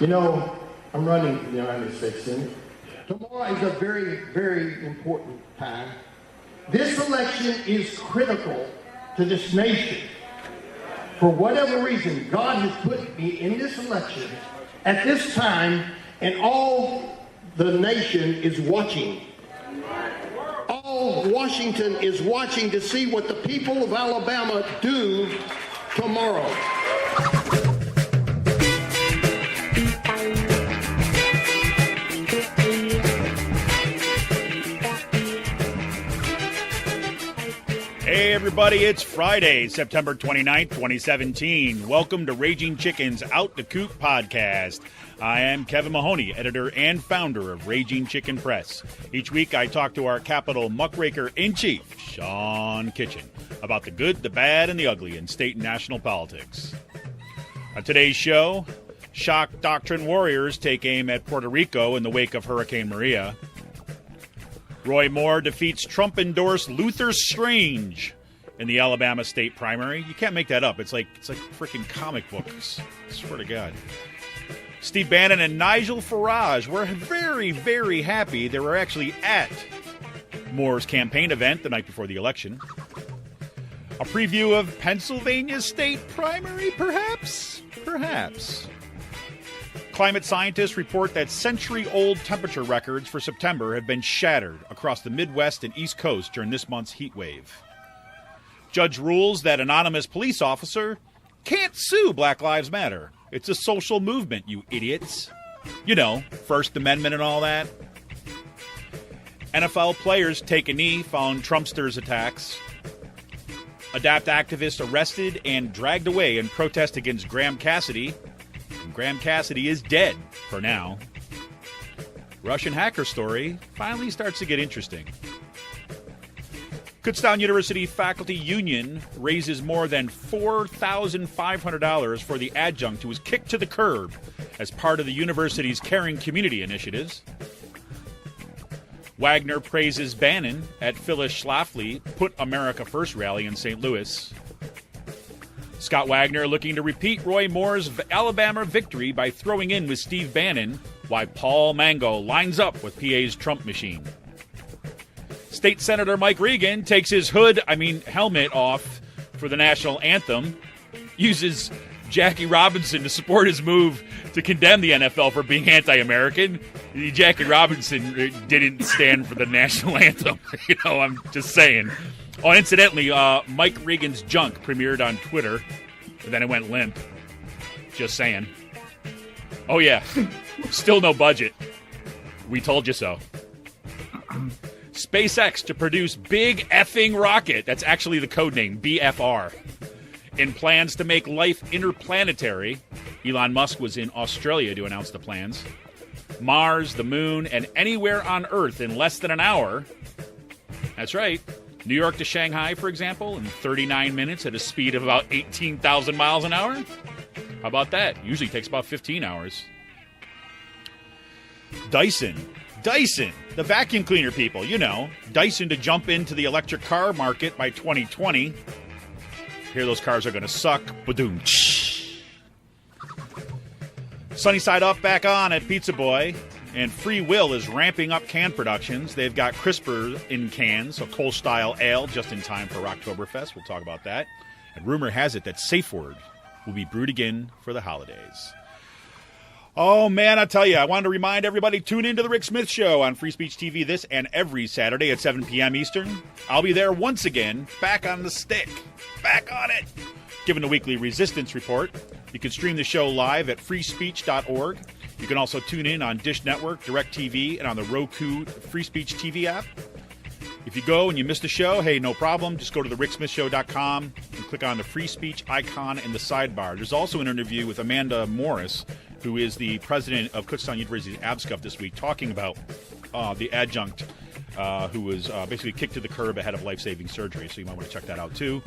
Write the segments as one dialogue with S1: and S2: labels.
S1: You know, I'm running for the United States Senate. Tomorrow is a very, very important time. This election is critical to this nation. For whatever reason, God has put me in this election at this time, and all the nation is watching. All Washington is watching to see what the people of Alabama do tomorrow.
S2: Hey everybody, it's Friday, September 29th, 2017. Welcome to Raging Chicken's Out the Coop podcast. I am Kevin Mahoney, editor and founder of Raging Chicken Press. Each week I talk to our Capitol muckraker-in-chief, Sean Kitchen, about the good, the bad, and the ugly in state and national politics. On today's show, shock Doctrine warriors take aim at Puerto Rico in the wake of Hurricane Maria. Roy Moore defeats Trump-endorsed Luther Strange in the Alabama state primary. You can't make that up. It's like freaking comic books. I swear to God. Steve Bannon and Nigel Farage were very, very happy they were actually at Moore's campaign event the night before the election. A preview of Pennsylvania's state primary, perhaps? Perhaps. Climate scientists report that century-old temperature records for September have been shattered across the Midwest and East Coast during this month's heat wave. Judge rules that anonymous police officer can't sue Black Lives Matter. It's a social movement, you idiots. You know, First Amendment and all that. NFL players take a knee following Trumpster's attacks. Adapt activists arrested and dragged away in protest against Graham-Cassidy. Graham-Cassidy is dead for now. Russian hacker story finally starts to get interesting. Kutztown University Faculty Union raises more than $4,500 for the adjunct who was kicked to the curb as part of the university's Caring Community initiatives. Wagner praises Bannon at Phyllis Schlafly Put America First rally in St. Louis. Scott Wagner looking to repeat Roy Moore's Alabama victory by throwing in with Steve Bannon, while Paul Mango lines up with PA's Trump machine. State Senator Mike Regan takes his helmet off for the national anthem, uses Jackie Robinson to support his move to condemn the NFL for being anti-American. Jackie Robinson didn't stand for the national anthem. I'm just saying. Oh, incidentally, Mike Regan's junk premiered on Twitter, and then it went limp. Just saying. Oh, yeah. Still no budget. We told you so. SpaceX to produce big effing rocket. That's actually the code name, BFR. In plans to make life interplanetary. Elon Musk was in Australia to announce the plans. Mars, the moon, and anywhere on Earth in less than an hour. That's right. New York to Shanghai, for example, in 39 minutes at a speed of about 18,000 miles an hour. How about that? Usually takes about 15 hours. Dyson, the vacuum cleaner people, Dyson to jump into the electric car market by 2020. Here those cars are going to suck. Ba-doom. Sunny Side Up back on at Pizza Boy. And Free Will is ramping up can productions. They've got crisper in cans, a Kolsch-style ale just in time for Rocktoberfest. We'll talk about that. And rumor has it that Safe Word will be brewed again for the holidays. Oh, man, I tell you, I wanted to remind everybody, tune into The Rick Smith Show on Free Speech TV this and every Saturday at 7 p.m. Eastern. I'll be there once again, back on the stick. Back on it. Giving the weekly resistance report. You can stream the show live at freespeech.org. You can also tune in on Dish Network, DirecTV, and on the Roku Free Speech TV app. If you go and you missed a show, hey, no problem. Just go to thericksmithshow.com and click on the free speech icon in the sidebar. There's also an interview with Amanda Morris, who is the president of Kutztown University's AbScuff this week, talking about the adjunct who was basically kicked to the curb ahead of life-saving surgery. So you might want to check that out, too.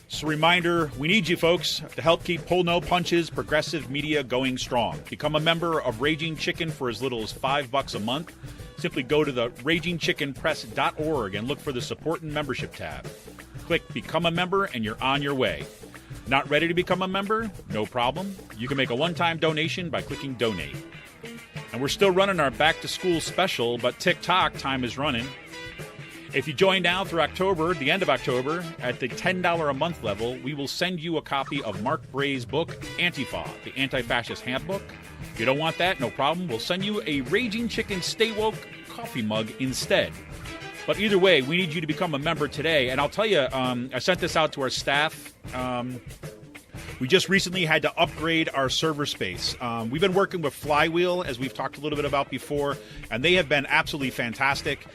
S2: So reminder, we need you folks to help keep Pull No Punches progressive media going strong. Become a member of Raging Chicken for as little as $5 a month. Simply go to the ragingchickenpress.org and look for the Support and Membership tab. Click Become a Member and you're on your way. Not ready to become a member? No problem. You can make a one-time donation by clicking donate. And we're still running our back-to-school special, but TikTok time is running. If you join now through October, the end of October, at the $10 a month level, we will send you a copy of Mark Bray's book, Antifa, the Anti-Fascist Handbook. If you don't want that, no problem. We'll send you a Raging Chicken Stay Woke coffee mug instead. But either way, we need you to become a member today. And I'll tell you, I sent this out to our staff. We just recently had to upgrade our server space. We've been working with Flywheel, as we've talked a little bit about before, and they have been absolutely fantastic.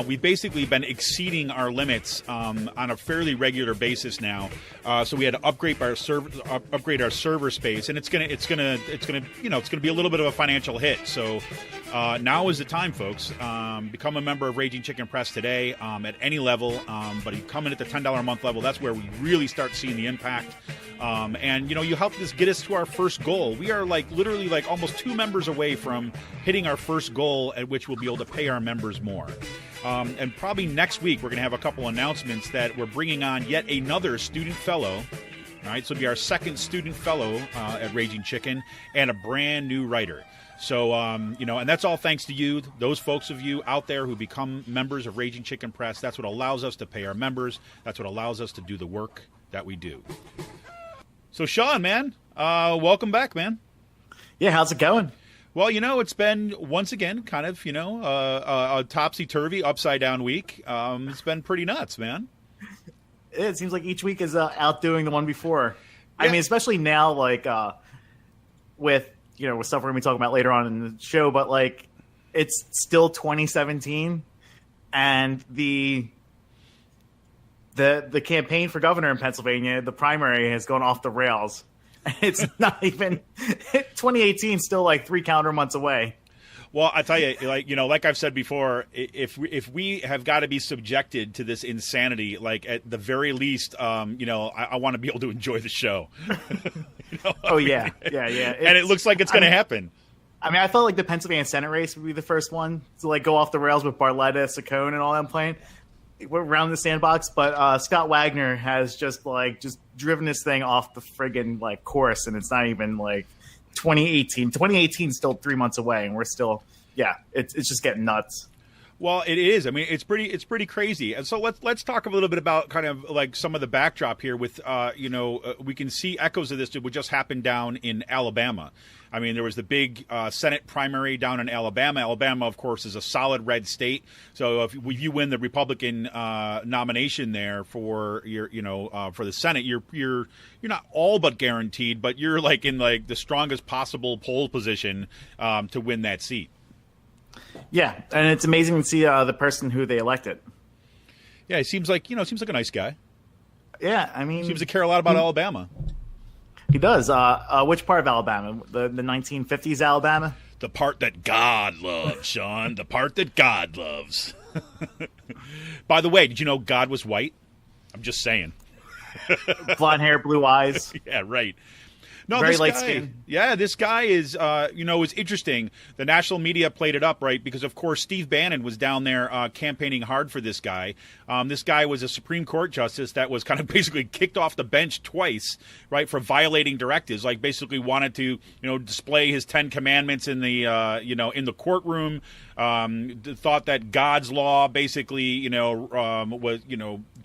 S2: We've basically been exceeding our limits on a fairly regular basis now. So we had to upgrade our server space, and it's gonna be a little bit of a financial hit. So now is the time, folks. Become a member of Raging Chicken Press today at any level, but you come in at the $10 a month level. That's where we really start seeing the impact. And you help us get us to our first goal. We are literally almost 2 members away from hitting our first goal, at which we'll be able to pay our members more. And probably next week we're going to have a couple announcements that we're bringing on yet another student fellow. All right, so it'll be our second student fellow at Raging Chicken and a brand new writer. So, and that's all thanks to you, those folks of you out there who become members of Raging Chicken Press. That's what allows us to pay our members. That's what allows us to do the work that we do. So, Sean, man, welcome back, man.
S3: Yeah, how's it going?
S2: Well, it's been, once again, kind of, a topsy-turvy, upside-down week. It's been pretty nuts, man.
S3: It seems like each week is outdoing the one before. Yeah. I mean, especially now, with stuff we're going to be talking about later on in the show, but, it's still 2017, and the campaign for governor in Pennsylvania, the primary, has gone off the rails. It's not even 2018, still 3 calendar months away.
S2: Well, I tell you, like I've said before, if we have got to be subjected to this insanity, at the very least, I want to be able to enjoy the show.
S3: Yeah.
S2: And it looks like it's going to happen.
S3: I mean, I felt like the Pennsylvania Senate race would be the first one to go off the rails with Barletta, Saccone, and all them playing. We're around the sandbox, but Scott Wagner has just driven this thing off the friggin' course, and it's not even 2018. 2018 is still 3 months away, and we're still it's just getting nuts.
S2: Well, it is. I mean, it's pretty crazy. And so let's talk a little bit about kind of some of the backdrop here. With we can see echoes of this that would just happen down in Alabama. I mean, there was the big Senate primary down in Alabama. Alabama, of course, is a solid red state. So if you win the Republican nomination there for for the Senate, you're not all but guaranteed, but you're in the strongest possible poll position to win that seat.
S3: Yeah, and it's amazing to see the person who they elected.
S2: Yeah, he seems like a nice guy.
S3: Yeah, I mean,
S2: seems to care a lot about Alabama.
S3: He does. Which part of Alabama? The 1950s Alabama?
S2: The part that God loves, Sean. The part that God loves. By the way, did you know God was white? I'm just saying.
S3: Blonde hair, blue eyes.
S2: Yeah, right. No,
S3: very light skin.
S2: Yeah, this guy is, it's interesting. The national media played it up, right? Because, of course, Steve Bannon was down there campaigning hard for this guy. This guy was a Supreme Court justice that was kind of basically kicked off the bench twice, right, for violating directives. Basically wanted to, display his 10 commandments in the, in the courtroom. Thought that God's law basically, was,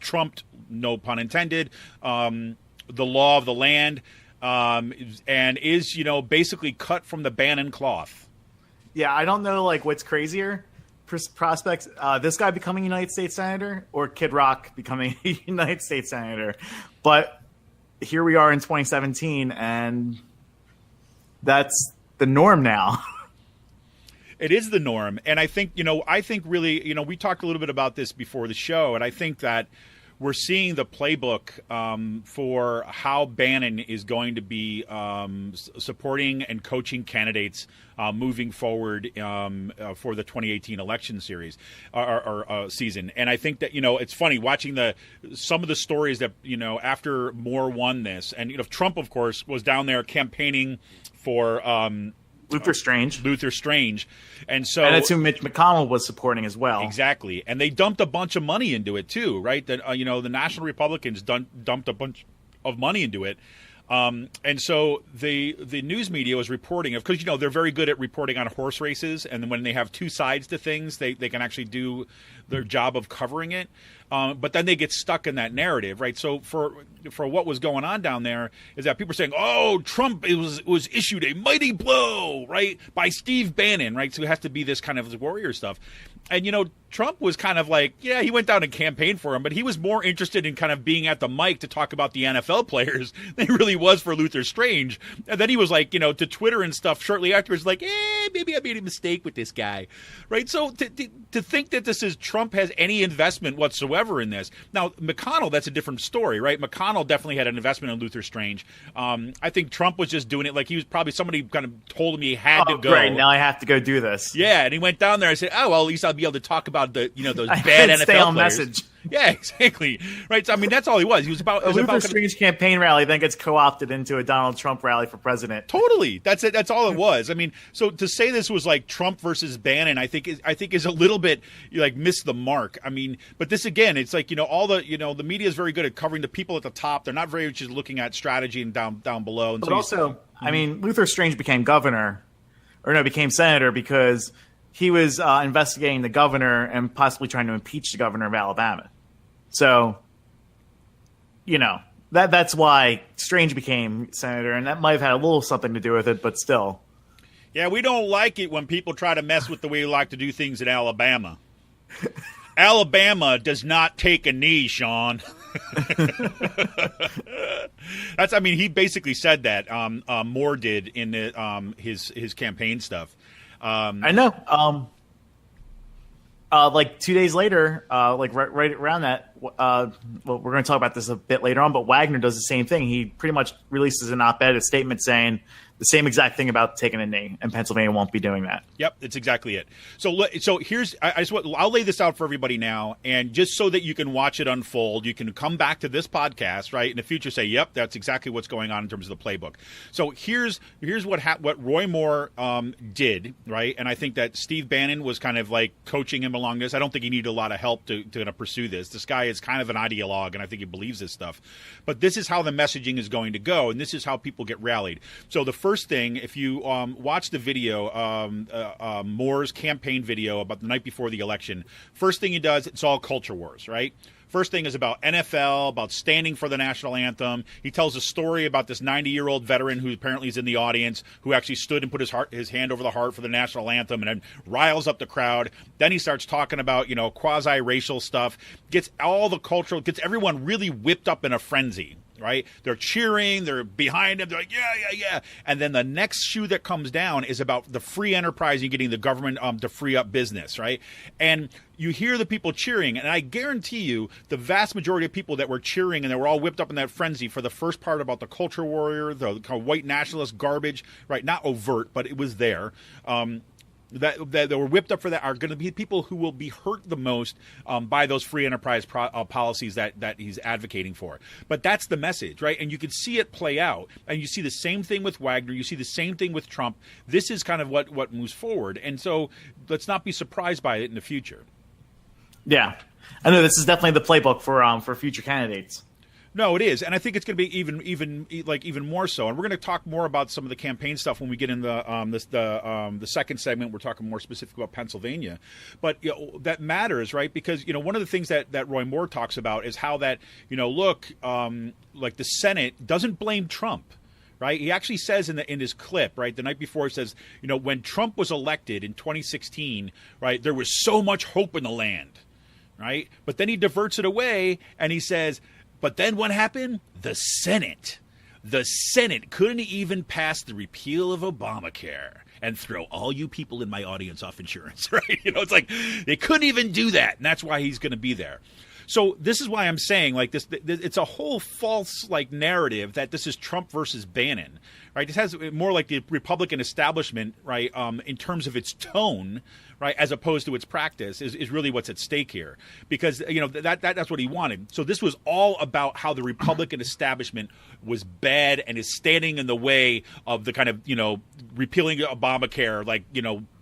S2: trumped, no pun intended, the law of the land. And is, basically cut from the Bannon cloth.
S3: Yeah, I don't know, what's crazier prospects. This guy becoming a United States Senator or Kid Rock becoming a United States Senator. But here we are in 2017, and that's the norm now.
S2: It is the norm. And I think, really, we talked a little bit about this before the show, and I think that we're seeing the playbook for how Bannon is going to be supporting and coaching candidates moving forward for the 2018 election series or season. And I think that, it's funny watching some of the stories that, after Moore won this, and, Trump, of course, was down there campaigning for
S3: Luther
S2: Strange. And
S3: that's who Mitch McConnell was supporting as well.
S2: Exactly. And they dumped a bunch of money into it too, right? That the National Republicans dumped a bunch of money into it. And so the news media was reporting because they're very good at reporting on horse races, and when they have two sides to things, they can actually do their job of covering it. But then they get stuck in that narrative, right? So for what was going on down there is that people are saying, "Oh, Trump was issued a mighty blow, right, by Steve Bannon, right?" So it has to be this kind of warrior stuff. And, Trump was kind of like, yeah, he went down and campaigned for him, but he was more interested in kind of being at the mic to talk about the NFL players than he really was for Luther Strange. And then he was like, to Twitter and stuff shortly afterwards, like, maybe I made a mistake with this guy, right? So to think that this is Trump has any investment whatsoever in this. Now, McConnell, that's a different story, right? McConnell definitely had an investment in Luther Strange. I think Trump was just doing it like he was probably somebody kind of told him he had to go.
S3: Great, now I have to go do this.
S2: Yeah, and he went down there and said, "Oh, well, at least I'll be able to talk about those bad NFL
S3: stay on
S2: players."
S3: message.
S2: Yeah, exactly. Right. So, I mean, that's all he was. He was about
S3: a Luther Strange campaign rally, then gets co-opted into a Donald Trump rally for president.
S2: Totally. That's it. That's all it was. I mean, so to say this was like Trump versus Bannon, I think is a little bit like missed the mark. I mean, but this again, it's like all the the media is very good at covering the people at the top. They're not very much just looking at strategy and down below. And
S3: but
S2: so
S3: also, I mean, Luther Strange became became senator because he was investigating the governor and possibly trying to impeach the governor of Alabama. So, that's why Strange became senator, and that might have had a little something to do with it, but still.
S2: Yeah, we don't like it when people try to mess with the way we like to do things in Alabama. Alabama does not take a knee, Sean. He basically said that. Moore did in his campaign stuff.
S3: I know. Like 2 days later, right around that, we're going to talk about this a bit later on, but Wagner does the same thing. He pretty much releases an op-ed, a statement saying the same exact thing about taking a knee, and Pennsylvania won't be doing that. Yep,
S2: that's exactly it. So here's I'll lay this out for everybody now, and just so that you can watch it unfold, you can come back to this podcast, right, in the future, say, yep, that's exactly what's going on in terms of the playbook. So here's what Roy Moore did, right, and I think that Steve Bannon was kind of like coaching him along this. I don't think he needed a lot of help to pursue this. This guy is kind of an ideologue, and I think he believes this stuff. But this is how the messaging is going to go, and this is how people get rallied. So the first thing, if you watch the video, Moore's campaign video about the night before the election, first thing he does, it's all culture wars, right? First thing is about NFL, about standing for the national anthem. He tells a story about this 90-year-old veteran who apparently is in the audience, who actually stood and put his hand over the heart for the national anthem and then riles up the crowd. Then he starts talking about, quasi-racial stuff, gets everyone really whipped up in a frenzy. Right? They're cheering. They're behind him. They're like, yeah. And then the next shoe that comes down is about the free enterprise and getting the government to free up business, right? And you hear the people cheering, and I guarantee you the vast majority of people that were cheering and they were all whipped up in that frenzy for the first part about the culture warrior, the kind of white nationalist garbage, right? Not overt, but it was there. That were whipped up for that are going to be people who will be hurt the most by those free enterprise policies that he's advocating for. But that's the message, right? And you can see it play out. And you see the same thing with Wagner. You see the same thing with Trump. This is kind of what moves forward. And so let's not be surprised by it in the future.
S3: Yeah. I know this is definitely the playbook for future candidates.
S2: No, it is, and I think it's going to be even more so. And we're going to talk more about some of the campaign stuff when we get in the second segment. We're talking more specific about Pennsylvania, but that matters, right? Because one of the things that Roy Moore talks about is how that like the Senate doesn't blame Trump. Right? He actually says in his clip, right, the night before, he says, when Trump was elected in 2016, right, there was so much hope in the land, right? But then he diverts it away and he says, but then what happened? The Senate couldn't even pass the repeal of Obamacare and throw all you people in my audience off insurance, right? It's like they couldn't even do that, and that's why he's going to be there. So this is why I'm saying this it's a whole false narrative that this is Trump versus Bannon, right? This has more like the Republican establishment, right, in terms of its tone, right, as opposed to its practice is really what's at stake here, because that's what he wanted. So this was all about how the Republican establishment was bad and is standing in the way of the kind of repealing Obamacare,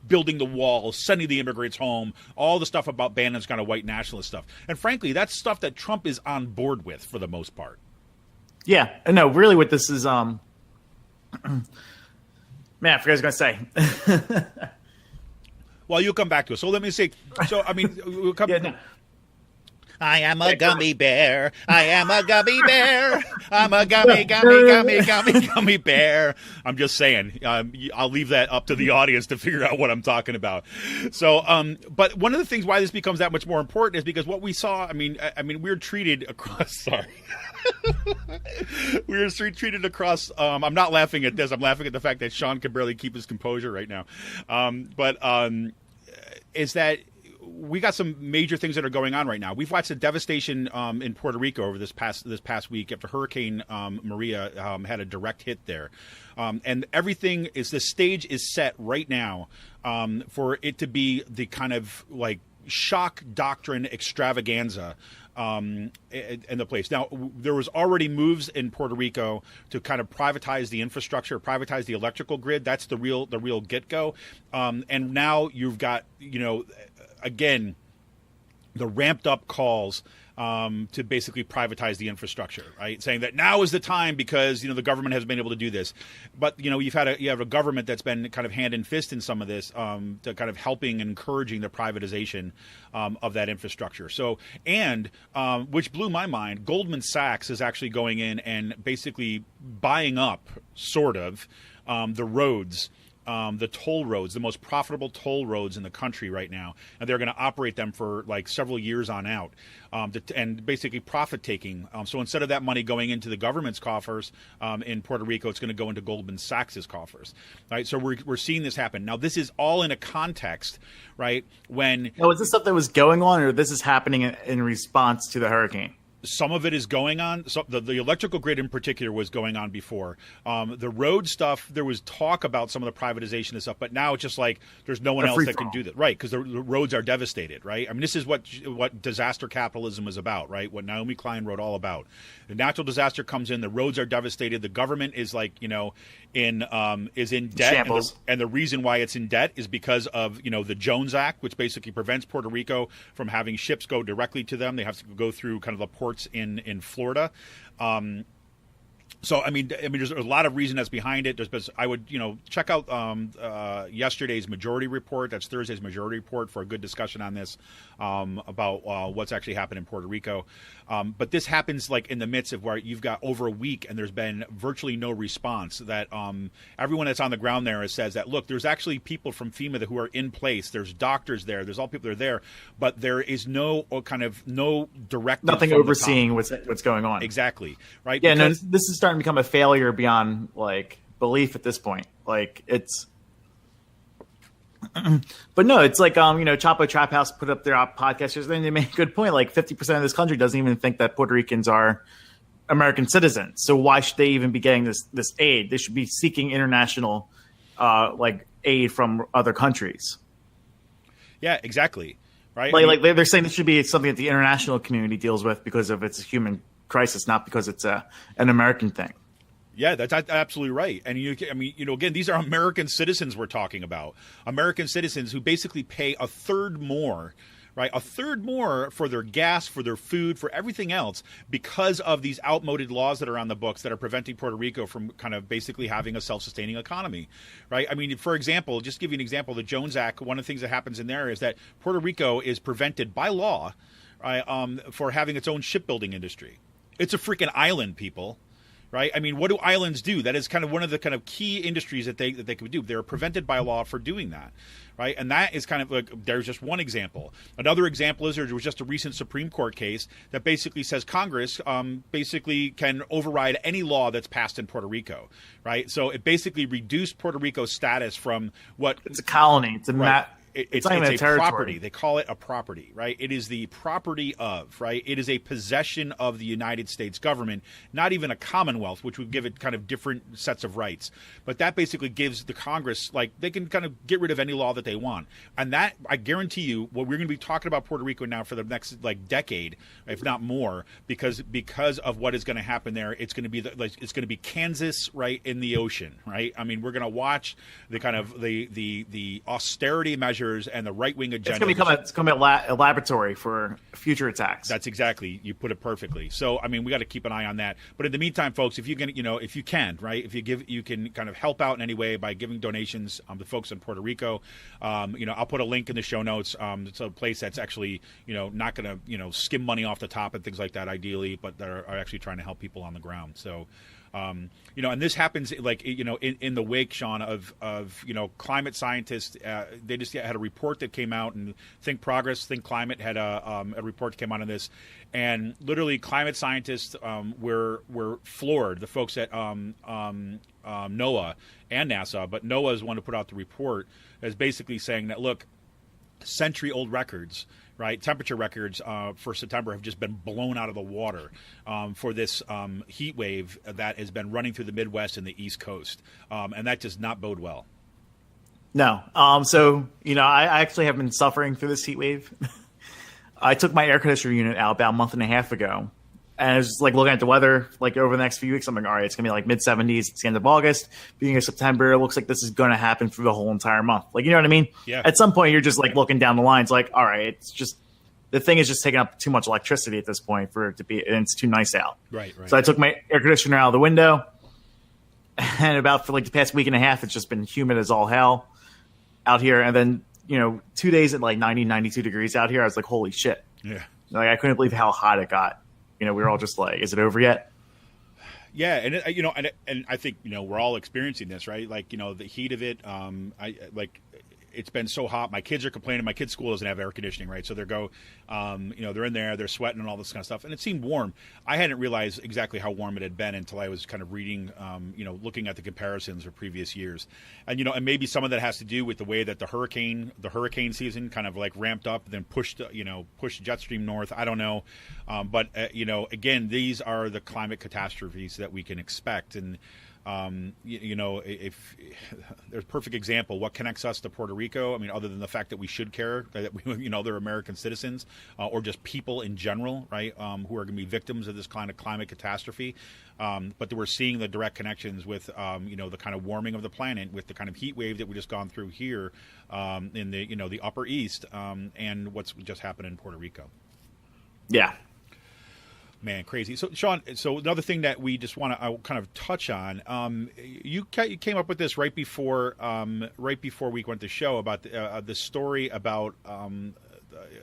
S2: building the wall, sending the immigrants home, all the stuff about Bannon's kind of white nationalist stuff. And frankly, that's stuff that Trump is on board with for the most part.
S3: Yeah, no, really, what this is, man, I forgot what I was gonna say.
S2: Well, you'll come back to it. So let me say. So I mean, we'll come.
S3: Yeah, no.
S2: I am a gummy bear. I am a gummy bear. I'm a gummy bear. I'm just saying. I'll leave that up to the audience to figure out what I'm talking about. So, but one of the things why this becomes that much more important is because what we saw. I mean, we're treated across. Sorry. We were treated across. I'm not laughing at this. I'm laughing at the fact that Sean can barely keep his composure right now. Is that we got some major things that are going on right now. We've watched the devastation in Puerto Rico over this past week after Hurricane Maria had a direct hit there, and everything is the stage is set right now for it to be the kind of like shock doctrine extravaganza in the place. Now, there was already moves in Puerto Rico to kind of privatize the infrastructure, privatize the electrical grid. That's the real get-go. And now you've got, again, the ramped up calls to basically privatize the infrastructure, right? Saying that now is the time because, the government has been able to do this. But, you have a government that's been kind of hand and fist in some of this to kind of helping and encouraging the privatization of that infrastructure. So, and which blew my mind, Goldman Sachs is actually going in and basically buying up, sort of, the roads. The toll roads, the most profitable toll roads in the country right now, and they're going to operate them for like several years on out, and basically profit taking. So instead of that money going into the government's coffers in Puerto Rico, it's going to go into Goldman Sachs's coffers, right? So we're seeing this happen now. This is all in a context, right? When
S3: is this stuff that was going on, or this is happening in response to the hurricane?
S2: Some of it is going on. So the electrical grid in particular was going on before. The road stuff, there was talk about some of the privatization and stuff, but now it's just like there's no one else that can do that, right? Because the roads are devastated, right? I mean, this is what disaster capitalism is about, right? What Naomi Klein wrote all about. The natural disaster comes in, the roads are devastated, the government is like, is in debt, and the reason why it's in debt is because of the Jones Act, which basically prevents Puerto Rico from having ships go directly to them. They have to go through kind of the ports in Florida. So I mean, there's a lot of reason that's behind it. I would, check out yesterday's majority report. That's Thursday's majority report for a good discussion on this about what's actually happened in Puerto Rico. But this happens like in the midst of where you've got over a week and there's been virtually no response. That everyone that's on the ground there says that look, there's actually people from FEMA who are in place. There's doctors there. There's all people that are there, but there is no direct
S3: nothing overseeing what's going on.
S2: Exactly right.
S3: Yeah, because this is starting to become a failure beyond like belief at this point. Like it's, but no, it's like Chapo Trap House put up their podcast yesterday, and they made a good point. Like 50% of this country doesn't even think that Puerto Ricans are American citizens. So why should they even be getting this aid? They should be seeking international aid from other countries.
S2: Yeah, exactly. Right.
S3: Like they're saying this should be something that the international community deals with because of its human crisis, not because it's an American thing.
S2: Yeah, that's absolutely right. And again, these are American citizens we're talking about. American citizens who basically pay a third more, right? A third more for their gas, for their food, for everything else because of these outmoded laws that are on the books that are preventing Puerto Rico from kind of basically having a self-sustaining economy, right? I mean, for example, just to give you an example, the Jones Act, one of the things that happens in there is that Puerto Rico is prevented by law for having its own shipbuilding industry. It's a freaking island, people. Right? I mean, what do islands do? That is kind of one of the kind of key industries that they could do. They're prevented by law for doing that, right? And that is kind of like, there's just one example. Another example is there was just a recent Supreme Court case that basically says Congress basically can override any law that's passed in Puerto Rico, right? So it basically reduced Puerto Rico's status from what
S3: it's a colony. It's a
S2: right. It's a property. They call it a property, right? It is the property of, right? It is a possession of the United States government, not even a commonwealth, which would give it kind of different sets of rights. But that basically gives the Congress, they can kind of get rid of any law that they want. And that, I guarantee you, we're going to be talking about Puerto Rico now for the next, decade, if not more, because of what is going to happen there. It's going to be it's going to be Kansas, right, in the ocean, right? I mean, we're going to watch the kind of the austerity measures measures and the right-wing agenda.
S3: It's going to be a laboratory for future attacks.
S2: That's exactly, you put it perfectly. So, I mean, we got to keep an eye on that. But in the meantime, folks, if you can, right, if you can kind of help out in any way by giving donations to folks in Puerto Rico. I'll put a link in the show notes. It's a place that's actually, not going to, skim money off the top and things like that, ideally, but that are actually trying to help people on the ground. So, and this happens in the wake, Sean, of climate scientists. They just had a report that came out, and Think Climate had a report that came out on this, and literally climate scientists were floored. The folks at NOAA and NASA, but NOAA is the one who put out the report, is basically saying that, look, century-old records, right, temperature records for September have just been blown out of the water for this heat wave that has been running through the Midwest and the East Coast, and that does not bode well.
S3: No. I actually have been suffering through this heat wave. I took my air conditioner unit out about a month and a half ago, and I was just looking at the weather over the next few weeks. I'm like, all right, it's gonna be mid-70s. It's the end of August, beginning of September. It looks like this is gonna happen through the whole entire month. You know what I mean?
S2: Yeah.
S3: At some point, you're just looking down the line. It's all right, it's just the thing is just taking up too much electricity at this point for it to be, and it's too nice out.
S2: Right.
S3: So I took my air conditioner out of the window, and about for the past week and a half, it's just been humid as all hell out here. And then 2 days at 90, 92 degrees out here. I was like, holy shit.
S2: Yeah.
S3: I couldn't believe how hot it got. We were all just is it over yet?
S2: Yeah, and and I think we're all experiencing this, right? The heat of it. It's been so hot. My kids are complaining. My kids' school doesn't have air conditioning, right? So they're in there, they're sweating and all this kind of stuff. And it seemed warm. I hadn't realized exactly how warm it had been until I was kind of reading, looking at the comparisons of previous years. And, and maybe some of that has to do with the way that the hurricane season kind of ramped up, then pushed jet stream north. I don't know. But again, these are the climate catastrophes that we can expect. And, if there's a perfect example, what connects us to Puerto Rico? I mean, other than the fact that we should care that they're American citizens, or just people in general, right? Who are going to be victims of this kind of climate catastrophe. But we're seeing the direct connections with, the kind of warming of the planet, with the kind of heat wave that we just gone through here in the Upper East, and what's just happened in Puerto Rico.
S3: Yeah.
S2: Man, crazy. So, Sean, another thing that we just want to kind of touch on, you came up with this right before we went to show about the story about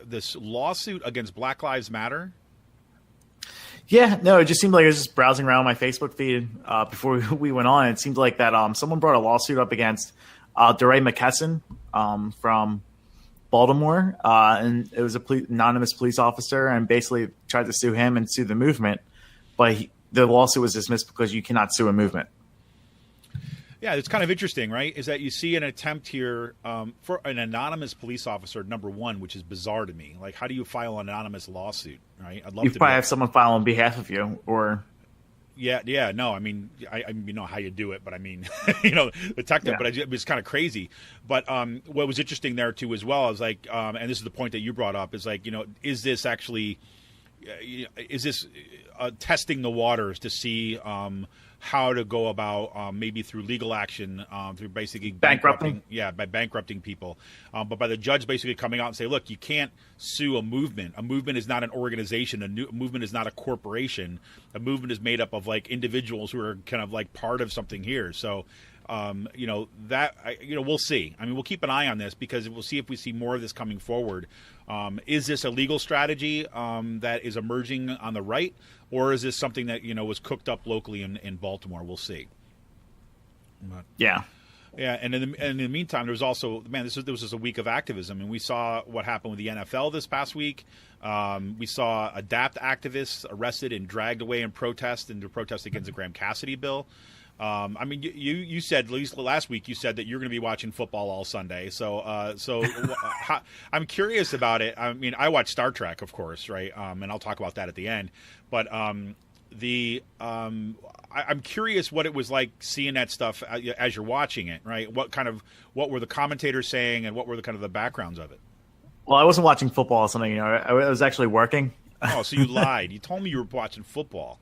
S2: this lawsuit against Black Lives Matter.
S3: Yeah, no, it just seemed like I was just browsing around my Facebook feed before we went on. It seemed like that someone brought a lawsuit up against DeRay McKesson from Baltimore, and it was anonymous police officer, and basically tried to sue him and sue the movement, but the lawsuit was dismissed because you cannot sue a movement.
S2: Yeah, it's kind of interesting, right? Is that you see an attempt here for an anonymous police officer, number one, which is bizarre to me. How do you file an anonymous lawsuit, right? I'd love
S3: you probably have someone file on behalf of you, or
S2: Yeah, no, I mean, I how you do it, but I mean, the technique, but it was kind of crazy. But what was interesting there too, as well, is and this is the point that you brought up, is is this actually, is this testing the waters to see how to go about maybe through legal action, through basically bankrupting people, but by the judge basically coming out and say, look, you can't sue a movement. A movement is not an organization. A movement is not a corporation. A movement is made up of individuals who are kind of part of something here. So we'll see. I mean, we'll keep an eye on this, because we'll see if we see more of this coming forward. Is this a legal strategy that is emerging on the right, or is this something that was cooked up locally in Baltimore? We'll see. But,
S3: yeah.
S2: And in the meantime, there was also, this was just a week of activism, and we saw what happened with the NFL this past week. We saw ADAPT activists arrested and dragged away in protest against the Graham-Cassidy bill. I mean, you said, at least last week, you said that you're going to be watching football all Sunday. So I'm curious about it. I mean, I watch Star Trek, of course, right? And I'll talk about that at the end. But I'm curious what it was like seeing that stuff as you're watching it, right? What were the commentators saying, and what were the backgrounds of it?
S3: Well, I wasn't watching football or something. I was actually working.
S2: Oh, so you lied. You told me you were watching football.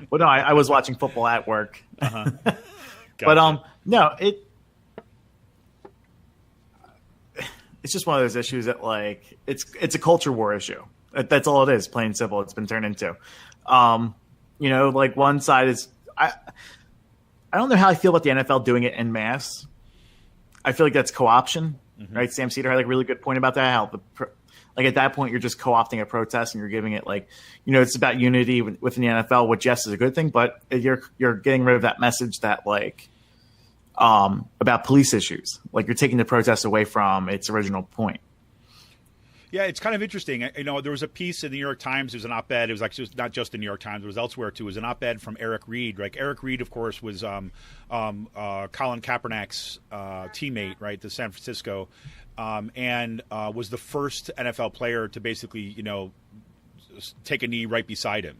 S3: Well, no, I was watching football at work.
S2: Uh-huh. Gotcha.
S3: But no, it's just one of those issues that like it's a culture war issue. That's all it is, plain and simple. It's been turned into. Like one side is I don't know how I feel about the NFL doing it en masse. I feel like that's co-option, right? Sam Cedar had like a really good point about that. How like at that point you're just co-opting a protest and you're giving it like, it's about unity within the NFL, which yes is a good thing, but you're getting rid of that message that like about police issues. Like you're taking the protest away from its original point.
S2: Yeah, it's kind of interesting. There was a piece in the New York Times. It was an op-ed. It was actually not just the New York Times. It was elsewhere, too. It was an op-ed from Eric Reed. Like Eric Reed, of course, was Colin Kaepernick's teammate, right, the San Francisco, and was the first NFL player to basically, take a knee right beside him.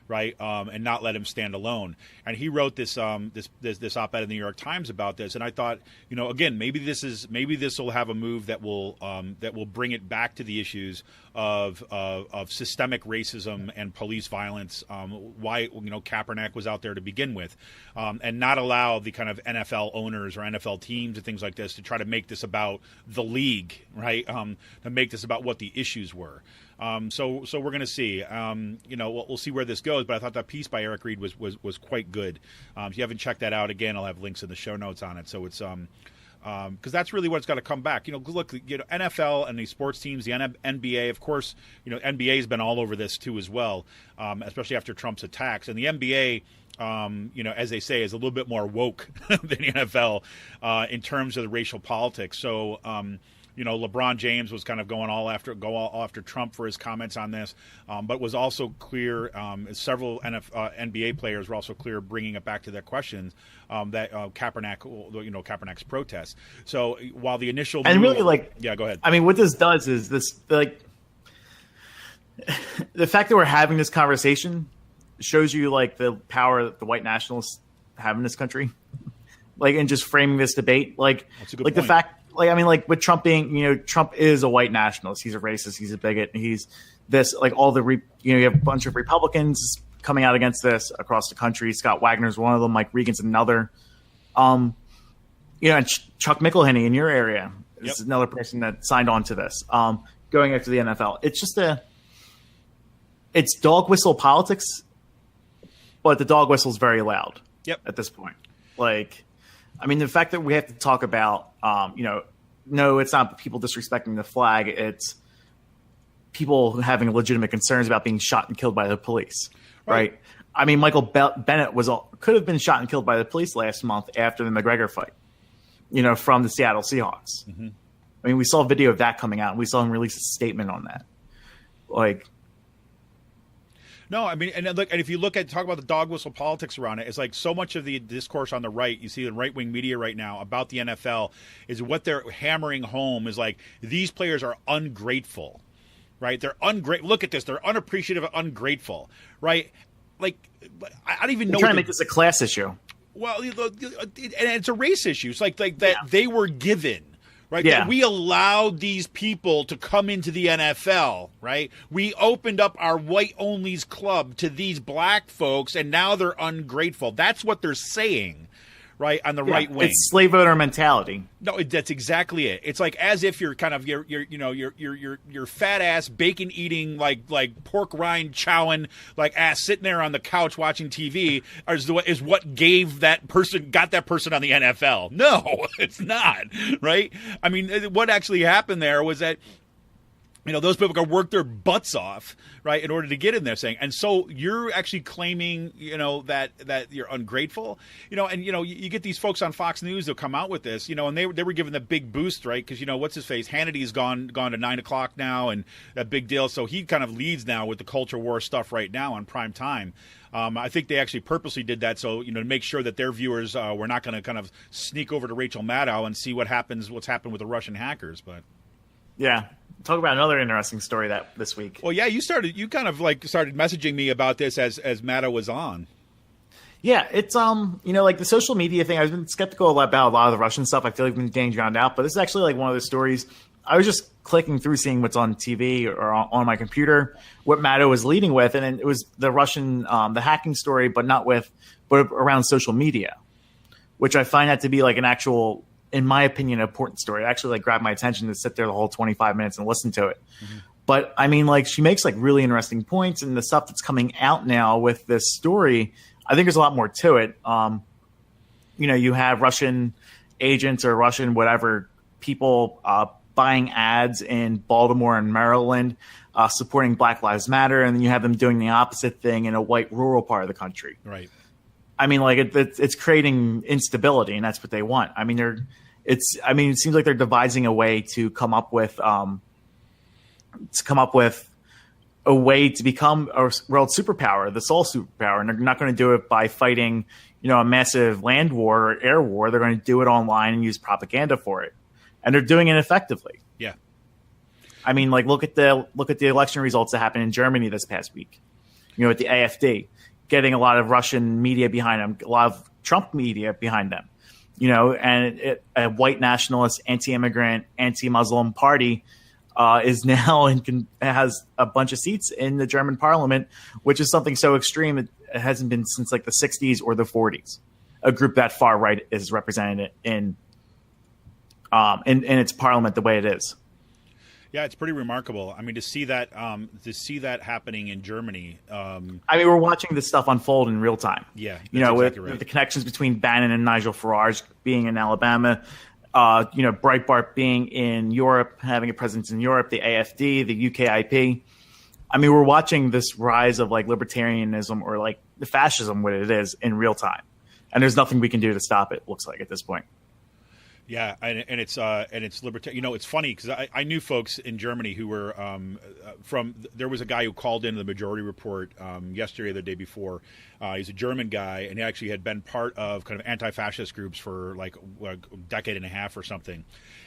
S2: Right, and not let him stand alone. And he wrote this this op-ed in the New York Times about this. And I thought, again, maybe this will have a move that will bring it back to the issues of systemic racism and police violence. Why Kaepernick was out there to begin with, and not allow the kind of NFL owners or NFL teams and things like this to try to make this about the league, right? To make this about what the issues were. So we're going to see. We'll see where this goes. But I thought that piece by Eric Reed was quite good. If you haven't checked that out, again, I'll have links in the show notes on it. So it's because that's really what's got to come back. Look, NFL and the sports teams, the NBA, of course, NBA has been all over this too as well, especially after Trump's attacks. And the NBA, as they say, is a little bit more woke than the NFL in terms of the racial politics. So. LeBron James was kind of going all after Trump for his comments on this, but was also clear. Several NBA players were also clear, bringing it back to their questions that Kaepernick's protest. So while the initial
S3: and really
S2: go ahead.
S3: I mean, what this does is this like the fact that we're having this conversation shows you like the power that the white nationalists have in this country, like and just framing this debate like
S2: point.
S3: The fact. Like, I mean, like with Trump being, Trump is a white nationalist. He's a racist. He's a bigot. He's this, like all the, you have a bunch of Republicans coming out against this across the country. Scott Wagner's one of them. Mike Regan's another. And Chuck McElhenney in your area is another person that signed on to this, going after the NFL. It's just it's dog whistle politics, but the dog whistle is very loud at this point. Like, I mean, the fact that we have to talk about, no, it's not people disrespecting the flag. It's people having legitimate concerns about being shot and killed by the police, right? I mean, Michael Bennett could have been shot and killed by the police last month after the McGregor fight, from the Seattle Seahawks. Mm-hmm. I mean, we saw a video of that coming out, and we saw him release a statement on that. Like,
S2: no, I mean, and if you talk about the dog whistle politics around it, it's like so much of the discourse on the right, you see the right-wing media right now about the NFL is what they're hammering home is like, these players are ungrateful, right? They're ungrateful. Look at this. They're unappreciative, ungrateful, right? Like, I don't even know.
S3: Trying to make this a class issue.
S2: Well, and it's a race issue. It's like that they were given. Right,
S3: yeah.
S2: That we allowed these people to come into the NFL, right? We opened up our white-onlys club to these black folks, and now they're ungrateful. That's what they're saying, right, on the right wing.
S3: It's slave owner mentality.
S2: No, that's exactly it. It's like as if you're kind of your fat ass bacon eating like pork rind chowing like ass sitting there on the couch watching TV is what got that person on the NFL. No, it's not, right? I mean, what actually happened there was that those people can work their butts off, right, in order to get in there saying, and so you're actually claiming, that you're ungrateful, and, you get these folks on Fox News that come out with this, and they were given the big boost, right, because, what's his face, Hannity's gone to 9 o'clock now, and that big deal, so he kind of leads now with the culture war stuff right now on prime time. I think they actually purposely did that so, to make sure that their viewers were not going to kind of sneak over to Rachel Maddow and see what's happened with the Russian hackers, but.
S3: Yeah. Talk about another interesting story this week.
S2: Well, yeah, you started messaging me about this as Maddow was on.
S3: Yeah, it's like the social media thing. I've been skeptical about a lot of the Russian stuff. I feel like I've been getting drowned out, but this is actually like one of those stories. I was just clicking through, seeing what's on TV or on my computer, what Maddow was leading with, and it was the Russian, the hacking story, but around social media, which I find that to be like an actual in my opinion, an important story. It actually like grabbed my attention to sit there the whole 25 minutes and listen to it. Mm-hmm. But I mean, like, she makes like really interesting points, and the stuff that's coming out now with this story, I think there's a lot more to it. You have Russian agents or Russian whatever people buying ads in Baltimore and Maryland, supporting Black Lives Matter, and then you have them doing the opposite thing in a white rural part of the country.
S2: Right.
S3: I mean, like it's creating instability, and that's what they want. I mean, it seems like they're devising a way to come up with a way to become a world superpower, the sole superpower, and they're not going to do it by fighting, a massive land war or air war. They're going to do it online and use propaganda for it, and they're doing it effectively.
S2: Yeah.
S3: I mean, like look at the election results that happened in Germany this past week. With the AfD getting a lot of Russian media behind them, a lot of Trump media behind them. And a white nationalist, anti-immigrant, anti-Muslim party is now has a bunch of seats in the German parliament, which is something so extreme it hasn't been since like the 60s or the 40s. A group that far right is represented in its parliament the way it is.
S2: Yeah, it's pretty remarkable. I mean, to see that happening in Germany.
S3: I mean, we're watching this stuff unfold in real time.
S2: Yeah,
S3: with the connections between Bannon and Nigel Farage being in Alabama. Breitbart being in Europe, having a presence in Europe, the AfD, the UKIP. I mean, we're watching this rise of like libertarianism or like the fascism, what it is, in real time, and there's nothing we can do to stop it. Looks like at this point.
S2: Yeah, and it's libertarian. It's funny because I knew folks in Germany who were there was a guy who called in the Majority Report yesterday or the day before. He's a German guy, and he actually had been part of kind of anti-fascist groups for like a decade and a half or something.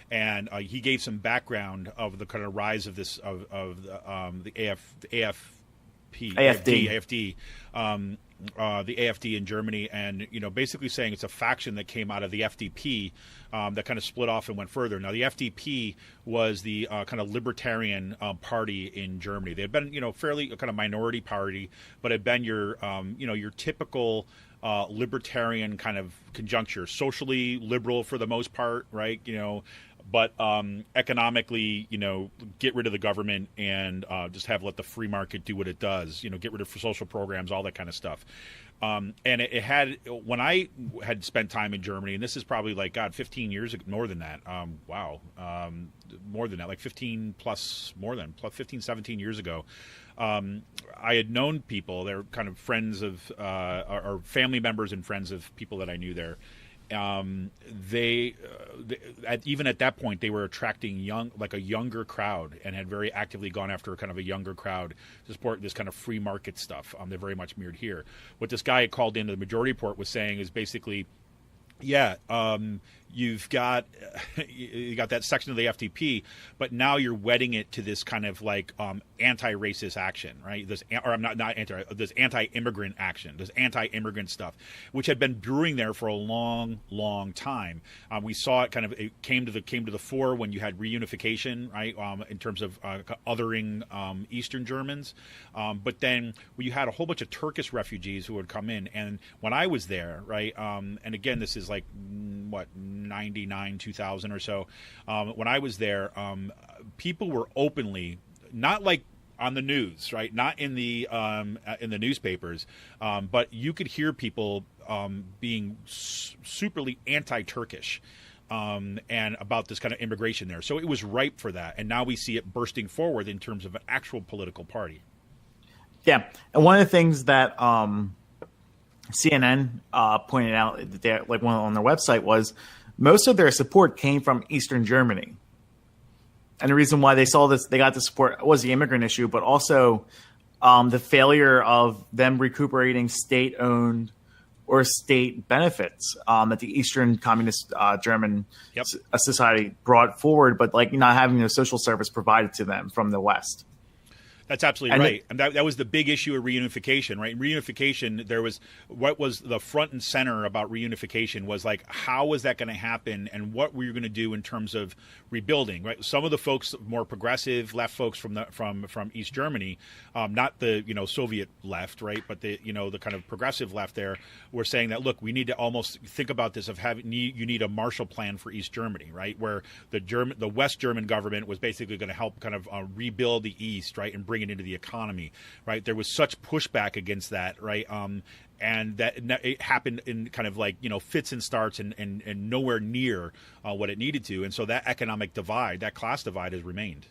S2: And he gave some background of the kind of rise of this of the AfD. The AfD in Germany, and basically saying it's a faction that came out of the FDP that kind of split off and went further. Now, the FDP was the kind of libertarian party in Germany. They had been, fairly kind of minority party, but had been your typical libertarian kind of conjuncture, socially liberal for the most part, right? But economically, get rid of the government and just let the free market do what it does. Get rid of social programs, all that kind of stuff. And it had, when I had spent time in Germany, and this is probably 15 years ago, more than that. More than that, 15, 17 years ago. I had known people, they're kind of friends of, or family members and friends of people that I knew there. Even at that point, they were attracting a younger crowd, and had very actively gone after kind of a younger crowd to support this kind of free market stuff. They're very much mirrored here. What this guy called into the Majority Report was saying is basically, you've got that section of the FDP, but now you're wedding it to this kind of anti-racist action, right? This anti-immigrant action, this anti-immigrant stuff, which had been brewing there for a long, long time. We saw it it came to the fore when you had reunification, right? In terms of othering Eastern Germans, but then you had a whole bunch of Turkish refugees who had come in, and when I was there, right, and again, this is 99, 2000 or so. When I was there, people were openly, not on the news, right? Not in the newspapers, but you could hear people being superly anti-Turkish and about this kind of immigration there. So it was ripe for that, and now we see it bursting forward in terms of an actual political party. Yeah,
S3: and one of the things that CNN pointed out that on their website was most of their support came from Eastern Germany. And the reason why they got the support was the immigrant issue, but also the failure of them recuperating state-owned or state benefits that the Eastern Communist German society brought forward, but not having the social service provided to them from the West.
S2: That's absolutely right. And that was the big issue of reunification, right? Reunification, there was what was the front and center about reunification was like, how was that going to happen and what were you going to do in terms of rebuilding, right? Some of the folks, more progressive left folks from East Germany, not the, Soviet left, right? But the kind of progressive left there were saying that, look, we need to almost think about this of you need a Marshall Plan for East Germany, right? Where the West German government was basically going to help kind of rebuild the East, right? And bring it into the economy, right? There was such pushback against that, right? And that it happened in kind of like, fits and starts and nowhere near what it needed to. And so that economic divide, that class divide has remained.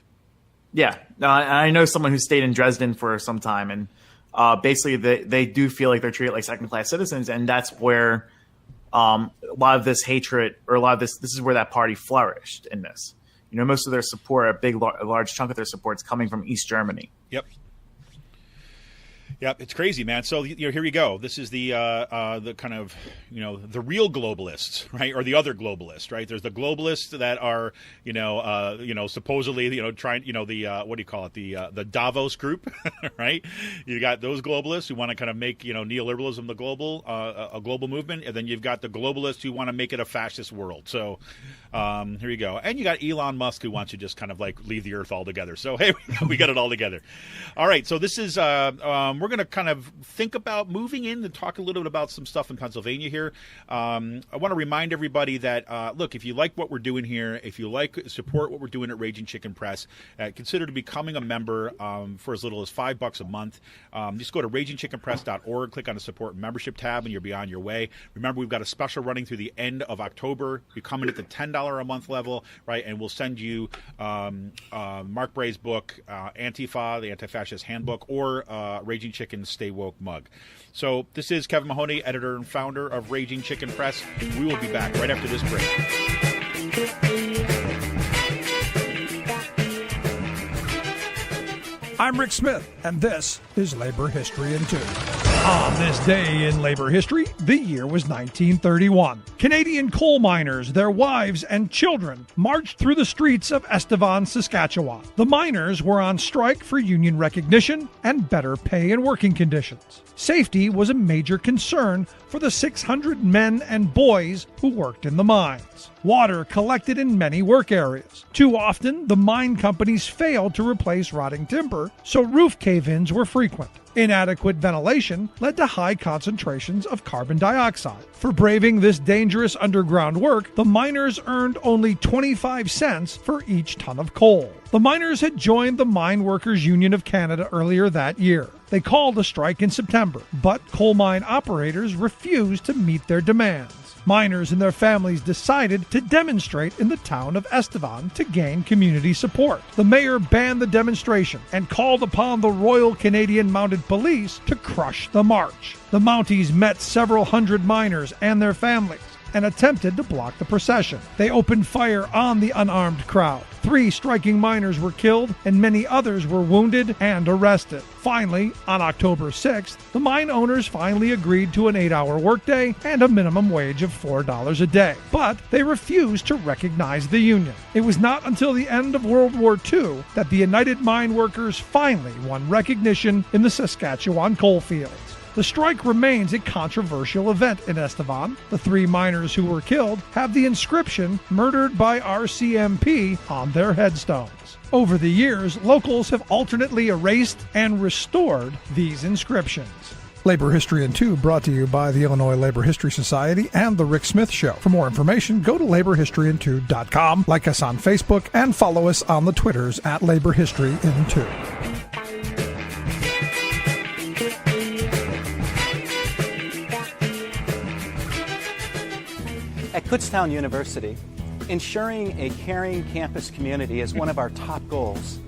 S3: Yeah. I know someone who stayed in Dresden for some time, and basically they do feel like they're treated like second-class citizens, and that's where a lot of this hatred, or a lot of this is where that party flourished in this. Most of their support, a large chunk of their support is coming from East Germany.
S2: Yep. Yep, it's crazy, man. So here we go. This is the kind of the real globalists, right, or the other globalists, right? There's the globalists that are supposedly trying the what do you call it, the Davos group, right? You got those globalists who want to kind of make neoliberalism the a global movement, and then you've got the globalists who want to make it a fascist world. So here you go, and you got Elon Musk who wants to just kind of like leave the earth altogether. So hey, we got it all together. All right, so this is we're going to kind of think about moving in and talk a little bit about some stuff in Pennsylvania here. I want to remind everybody that, look, if you like what we're doing here, if you support what we're doing at Raging Chicken Press, consider becoming a member for as little as $5 a month. Just go to ragingchickenpress.org, click on the support membership tab, and you're beyond your way. Remember, we've got a special running through the end of October. You come in at the $10 a month level, right, and we'll send you Mark Bray's book, Antifa, the Anti-Fascist Handbook, or Raging Chicken's Stay Woke mug. So this is Kevin Mahoney, editor and founder of Raging Chicken Press. We will be back right after this break.
S4: I'm Rick Smith, and this is Labor History in 2. On this day in labor history, the year was 1931. Canadian coal miners, their wives, and children marched through the streets of Estevan, Saskatchewan. The miners were on strike for union recognition and better pay and working conditions. Safety was a major concern for the 600 men and boys who worked in the mines. Water collected in many work areas. Too often, the mine companies failed to replace rotting timber, so roof cave-ins were frequent. Inadequate ventilation led to high concentrations of carbon dioxide. For braving this dangerous underground work, the miners earned only 25 cents for each ton of coal. The miners had joined the Mine Workers Union of Canada earlier that year. They called a strike in September, but coal mine operators refused to meet their demands. Miners and their families decided to demonstrate in the town of Estevan to gain community support. The mayor banned the demonstration and called upon the Royal Canadian Mounted Police to crush the march. The Mounties met several hundred miners and their families and attempted to block the procession. They opened fire on the unarmed crowd. 3 striking miners were killed and many others were wounded and arrested. Finally, on October 6th, the mine owners finally agreed to an 8-hour workday and a minimum wage of $4 a day. But they refused to recognize the union. It was not until the end of World War II that the United Mine Workers finally won recognition in the Saskatchewan coalfields. The strike remains a controversial event in Estevan. The 3 miners who were killed have the inscription "Murdered by RCMP" on their headstones. Over the years, locals have alternately erased and restored these inscriptions.
S5: Labor History in 2 brought to you by the Illinois Labor History Society and The Rick Smith Show. For more information, go to laborhistoryin2.com, like us on Facebook, and follow us on the Twitters at Labor History in 2.
S6: At Kutztown University, ensuring a caring campus community is one of our top goals.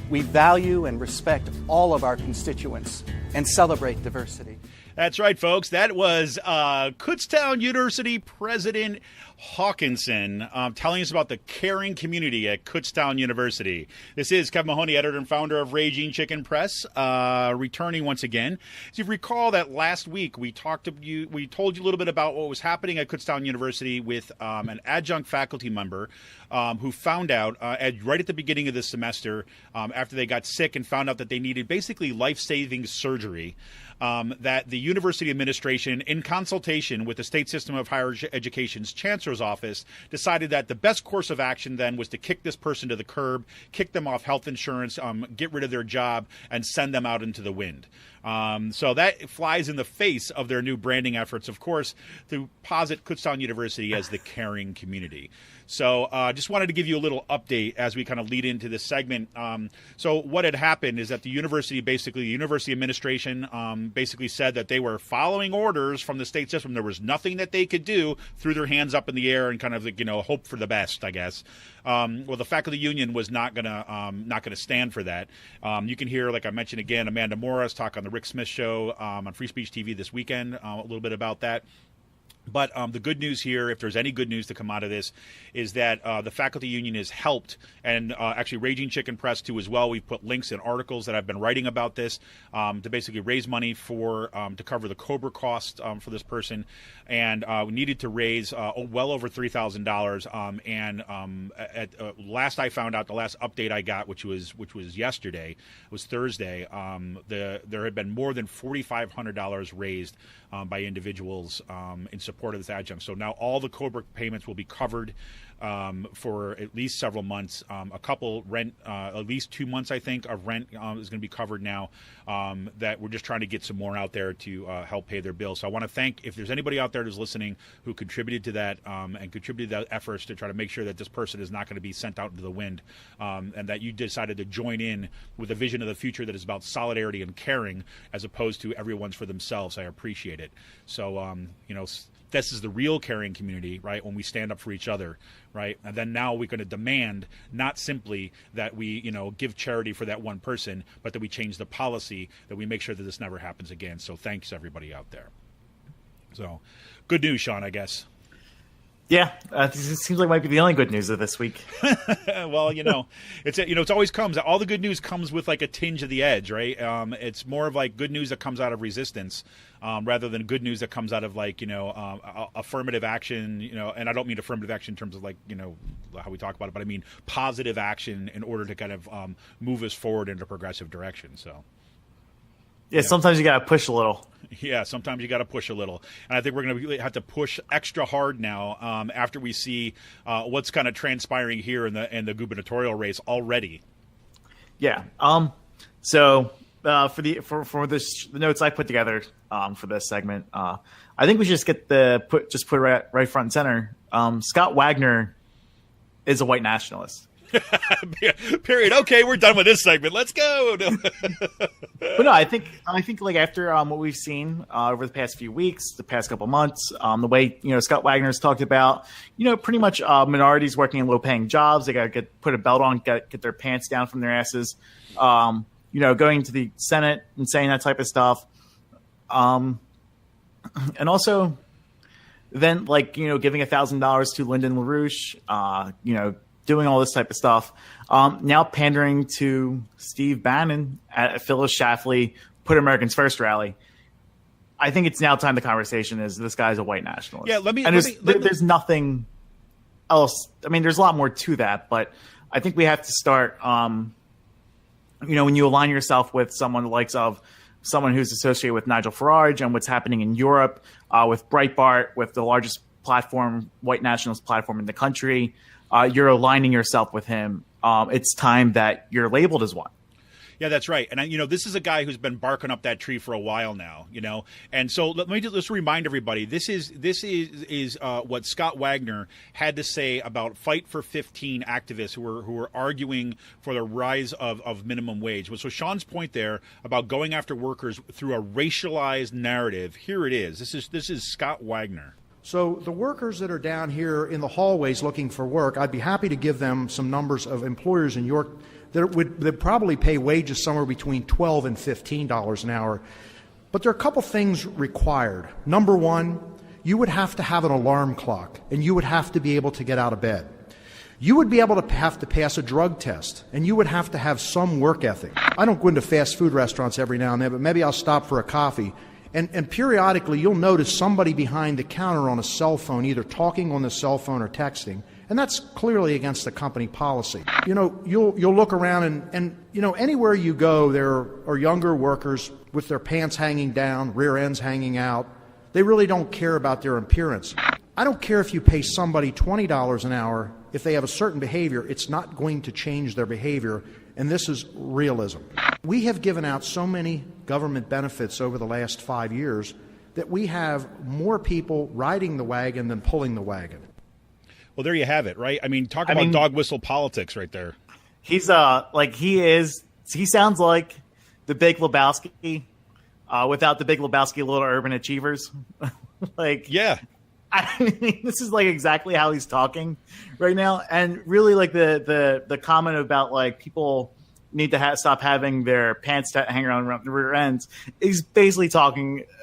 S6: We value and respect all of our constituents and celebrate diversity.
S2: That's right, folks. That was Kutztown University President Hawkinson telling us about the caring community at Kutztown University. This is Kevin Mahoney, editor and founder of Raging Chicken Press, returning once again. As you recall that last week we told you a little bit about what was happening at Kutztown University with an adjunct faculty member who found out right at the beginning of the semester after they got sick and found out that they needed basically life-saving surgery. That the university administration, in consultation with the State System of Higher Education's Chancellor's Office, decided that the best course of action then was to kick this person to the curb, kick them off health insurance, get rid of their job, and send them out into the wind. So that flies in the face of their new branding efforts, of course, to posit Kutztown University as the caring community. So just wanted to give you a little update as we kind of lead into this segment. So what had happened is that the university administration basically said that they were following orders from the state system. There was nothing that they could do, threw their hands up in the air and kind of, hope for the best, I guess. Well, the faculty union was not gonna stand for that. You can hear, like I mentioned again, Amanda Morris talk on the Rick Smith Show on Free Speech TV this weekend, a little bit about that. But the good news here, if there's any good news to come out of this, is that the faculty union has helped, and actually Raging Chicken Press too as well. We've put links in articles that I've been writing about this to basically raise money for to cover the COBRA cost for this person, and we needed to raise well over $3,000. And at last I found out, the last update I got, which was yesterday, was Thursday. There had been more than $4,500 raised by individuals in support of this adjunct. So now all the COBRA payments will be covered for at least several months. A couple rent, at least 2 months, I think, of rent is going to be covered now. That we're just trying to get some more out there to help pay their bills. So I want to thank, if there's anybody out there who's listening who contributed to that and contributed to efforts to try to make sure that this person is not going to be sent out into the wind, and that you decided to join in with a vision of the future that is about solidarity and caring as opposed to everyone's for themselves. I appreciate it. So, this is the real caring community, right, when we stand up for each other, right? And then now we're going to demand not simply that we, give charity for that one person, but that we change the policy, that we make sure that this never happens again. So thanks, everybody out there. So good news, Sean, I guess.
S3: Yeah, it seems like it might be the only good news of this week.
S2: Well, it's always comes. All the good news comes with like a tinge of the edge, right? It's more of like good news that comes out of resistance, rather than good news that comes out of like affirmative action. And I don't mean affirmative action in terms of like how we talk about it, but I mean positive action in order to kind of move us forward in a progressive direction. So.
S3: Yeah, sometimes you got to push a little.
S2: Yeah, sometimes you got to push a little. And I think we're going to have to push extra hard now after we see what's kind of transpiring here in the gubernatorial race already.
S3: Yeah. So for the notes I put together for this segment, I think we should just put it right front and center. Scott Wagner is a white nationalist.
S2: Period. Okay, we're done with this segment. Let's go.
S3: But no, I think like after what we've seen over the past few weeks, the past couple months, the way Scott Wagner's talked about, pretty much minorities working in low-paying jobs, they got to put a belt on, get their pants down from their asses. Going to the Senate and saying that type of stuff, and also then giving $1,000 to Lyndon LaRouche, doing all this type of stuff. Now pandering to Steve Bannon at Phyllis Schlafly Put Americans First rally. I think it's now time the conversation is this guy's a white nationalist.
S2: Yeah,
S3: there's nothing else. I mean, there's a lot more to that, but I think we have to start, when you align yourself with someone who's associated with Nigel Farage and what's happening in Europe, with Breitbart, with the largest white nationalist platform in the country, you're aligning yourself with him. It's time that you're labeled as one.
S2: Yeah, that's right. And this is a guy who's been barking up that tree for a while now, And so let me just remind everybody, this is what Scott Wagner had to say about Fight for 15 activists who were arguing for the rise of minimum wage. So Sean's point there about going after workers through a racialized narrative, here it is. This is Scott Wagner.
S7: So the workers that are down here in the hallways looking for work, I'd be happy to give them some numbers of employers in York that would probably pay wages somewhere between $12 and $15 an hour. But there are a couple things required. Number one, you would have to have an alarm clock, and you would have to be able to get out of bed. You would be able to have to pass a drug test, and you would have to have some work ethic. I don't go into fast food restaurants every now and then, but maybe I'll stop for a coffee. And periodically, you'll notice somebody behind the counter on a cell phone, either talking on the cell phone or texting, and that's clearly against the company policy. You know, you'll look around and you know, anywhere you go, there are younger workers with their pants hanging down, rear ends hanging out. They really don't care about their appearance. I don't care if you pay somebody $20 an hour. If they have a certain behavior, it's not going to change their behavior, and this is realism. We have given out so many government benefits over the last 5 years that we have more people riding the wagon than pulling the wagon.
S2: Well, there you have it, right? I mean, talk about dog whistle politics right there.
S3: He sounds like the Big Lebowski without the Big Lebowski Little Urban Achievers.
S2: Yeah.
S3: I mean, this is like exactly how he's talking right now. And really, like the comment about like people need to stop having their pants hang around the rear ends is basically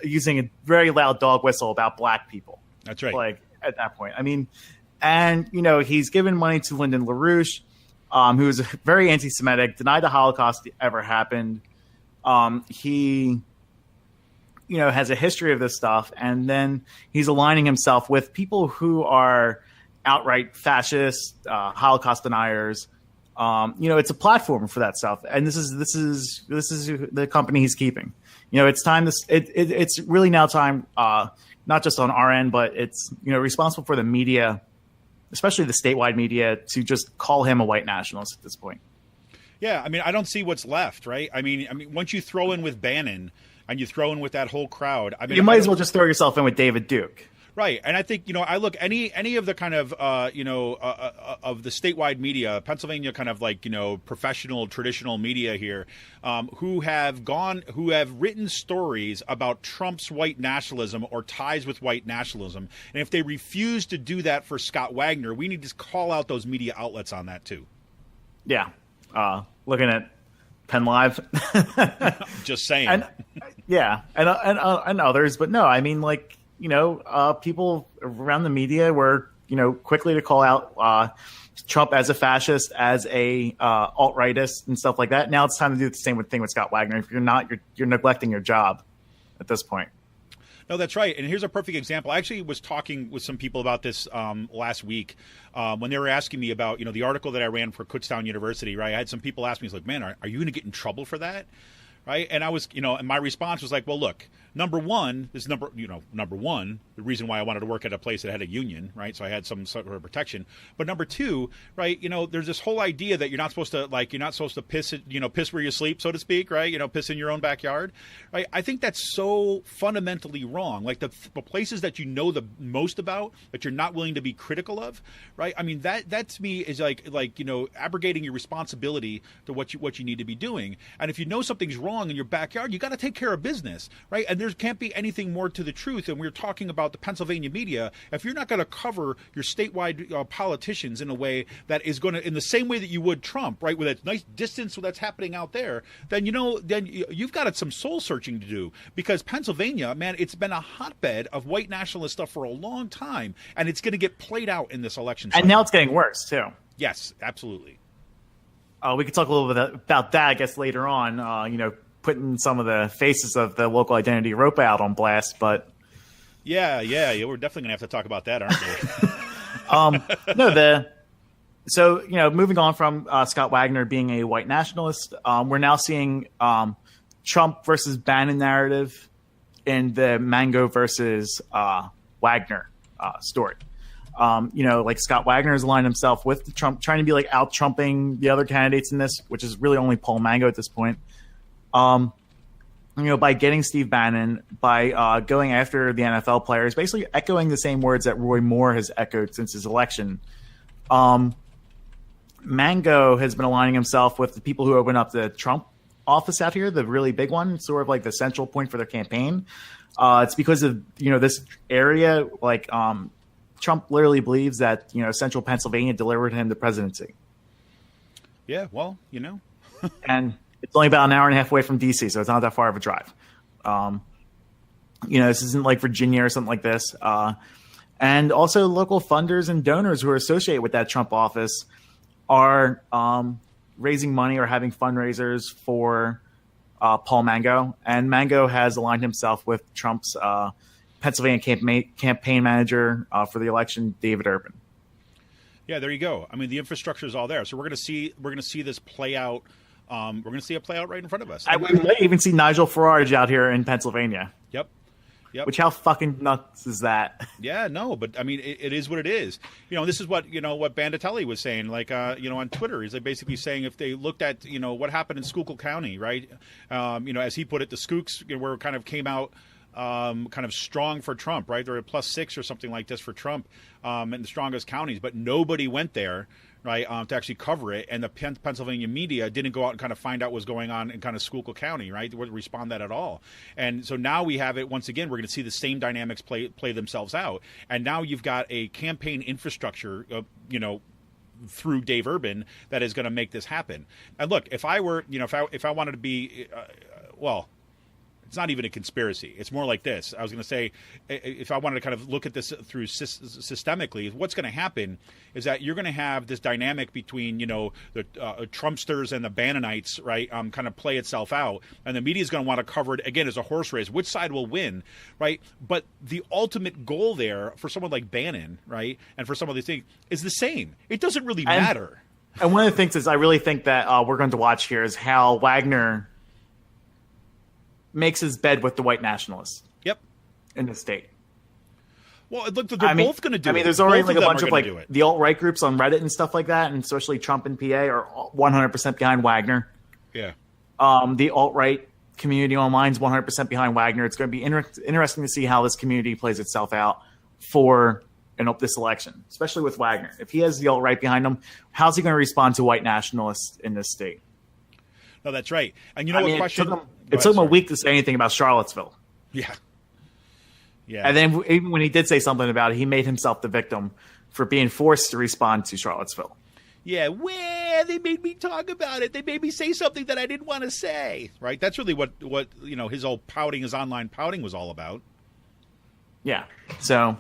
S3: using a very loud dog whistle about black people.
S2: That's right.
S3: Like at that point, I mean, and you know, he's given money to Lyndon LaRouche, who is very anti-Semitic, denied the Holocaust ever happened. He has a history of this stuff, and then he's aligning himself with people who are outright fascists, Holocaust deniers. It's a platform for that stuff, and this is the company he's keeping. It's time. It's really now time, not just on our end, but it's responsible for the media, especially the statewide media, to just call him a white nationalist at this point.
S2: Yeah, I mean, I don't see what's left, right? I mean, once you throw in with Bannon and you throw in with that whole crowd, I mean,
S3: you might as well just throw yourself in with David Duke.
S2: Right. And I think, I look, any of the kind of, of the statewide media, Pennsylvania kind of like, professional, traditional media here, who have written stories about Trump's white nationalism or ties with white nationalism. And if they refuse to do that for Scott Wagner, we need to call out those media outlets on that too.
S3: Yeah. Looking at Penn Live.
S2: Just saying.
S3: And others. But no, I mean, like, people around the media were, quickly to call out Trump as a fascist, as a alt-rightist and stuff like that. Now it's time to do the same thing with Scott Wagner. If you're not, you're neglecting your job at this point.
S2: No, that's right. And here's a perfect example. I actually was talking with some people about this last week when they were asking me about, the article that I ran for Kutztown University, right? I had some people ask me, like, man, are you going to get in trouble for that? Right. And I was, and my response was like, well, look, number one, the reason why I wanted to work at a place that had a union. Right. So I had some sort of protection. But number two, right. There's this whole idea that you're not supposed to piss, piss where you sleep, so to speak. Right. Piss in your own backyard. Right. I think that's so fundamentally wrong. Like the places that you know the most about that you're not willing to be critical of. Right. I mean, that to me is like abrogating your responsibility to what you need to be doing. And if you know something's wrong in your backyard, you got to take care of business, right? And there can't be anything more to the truth. And we're talking about the Pennsylvania media. If you're not going to cover your statewide politicians in a way that is going to, in the same way that you would Trump, right, with a nice distance that's happening out there, then you've got some soul searching to do, because Pennsylvania, man, it's been a hotbed of white nationalist stuff for a long time, and it's going to get played out in this election cycle.
S3: And now it's getting worse too.
S2: Yes, absolutely.
S3: We could talk a little bit about that, I guess, later on. Putting some of the faces of the local identity rope out on blast, but
S2: yeah, we're definitely gonna have to talk about that, aren't we?
S3: Moving on from Scott Wagner being a white nationalist, we're now seeing Trump versus Bannon narrative in the Mango versus Wagner story. Like Scott Wagner has aligned himself with Trump, trying to be like out trumping the other candidates in this, which is really only Paul Mango at this point. By getting Steve Bannon, by going after the NFL players, basically echoing the same words that Roy Moore has echoed since his election. Mango has been aligning himself with the people who opened up the Trump office out here, the really big one, sort of like the central point for their campaign. It's because of, this area, like Trump literally believes that, central Pennsylvania delivered him the presidency.
S2: Yeah, well,
S3: and it's only about an hour and a half away from D.C., so it's not that far of a drive. This isn't like Virginia or something like this. And also local funders and donors who are associated with that Trump office are raising money or having fundraisers for Paul Mango. And Mango has aligned himself with Trump's Pennsylvania campaign manager for the election, David Urban.
S2: Yeah, there you go. I mean, the infrastructure is all there. So we're going to see this play out. We're going to see it play out right in front of us.
S3: We might even see Nigel Farage out here in Pennsylvania.
S2: Yep.
S3: Which, how fucking nuts is that?
S2: Yeah, no, but I mean, it is what it is. This is what Banditelli was saying, like, on Twitter. He's like basically saying if they looked at, what happened in Schuylkill County, right? As he put it, the Skooks were kind of came out kind of strong for Trump, right? They're at +6 or something like this for Trump in the strongest counties, but nobody went there, right, to actually cover it. And the Pennsylvania media didn't go out and kind of find out what's going on in kind of Schuylkill County, right? They wouldn't respond that at all. And so now we have it once again. We're going to see the same dynamics play themselves out. And now you've got a campaign infrastructure, through Dave Urban that is going to make this happen. And look, if I were, if I wanted to be, it's not even a conspiracy. It's more like this. I was going to say, if I wanted to kind of look at this through systemically, what's going to happen is that you're going to have this dynamic between, the Trumpsters and the Bannonites, right, kind of play itself out. And the media is going to want to cover it, again, as a horse race. Which side will win, right? But the ultimate goal there for someone like Bannon, right, and for some of these things is the same. It doesn't really matter.
S3: And one of the things is I really think that we're going to watch here is how Wagner makes his bed with the white nationalists.
S2: Yep.
S3: In the state.
S2: Well, look, they're both going to do it.
S3: I mean, there's already like a bunch of like the alt-right groups on Reddit and stuff like that, and especially Trump and PA are 100% behind Wagner.
S2: Yeah.
S3: The alt-right community online is 100% behind Wagner. It's going to be interesting to see how this community plays itself out for this election, especially with Wagner. If he has the alt-right behind him, how's he going to respond to white nationalists in this state?
S2: No, that's right. And what question?
S3: It took him a week to say anything about Charlottesville.
S2: Yeah. Yeah.
S3: And then even when he did say something about it, he made himself the victim for being forced to respond to Charlottesville.
S2: Yeah, they made me talk about it. They made me say something that I didn't want to say. Right? That's really what his old pouting, his online pouting was all about.
S3: Yeah. So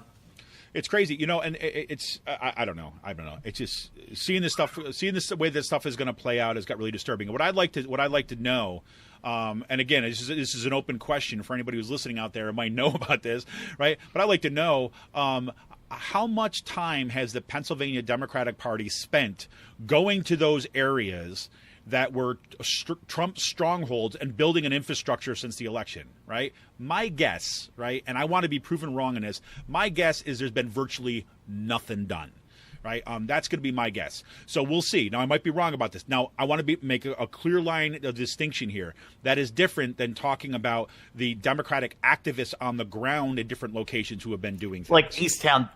S2: it's crazy, and it's I don't know. It's just seeing the way this stuff is going to play out has got really disturbing. What I'd like to know, and again, this is an open question for anybody who's listening out there and might know about this, right? But I'd like to know how much time has the Pennsylvania Democratic Party spent going to those areas that were Trump strongholds and building an infrastructure since the election, right? My guess, right, and I want to be proven wrong in this, my guess is there's been virtually nothing done, right? That's going to be my guess. So we'll see. Now, I might be wrong about this. Now, I want to make a clear line of distinction here. That is different than talking about the Democratic activists on the ground in different locations who have been doing things.
S3: Like Easttown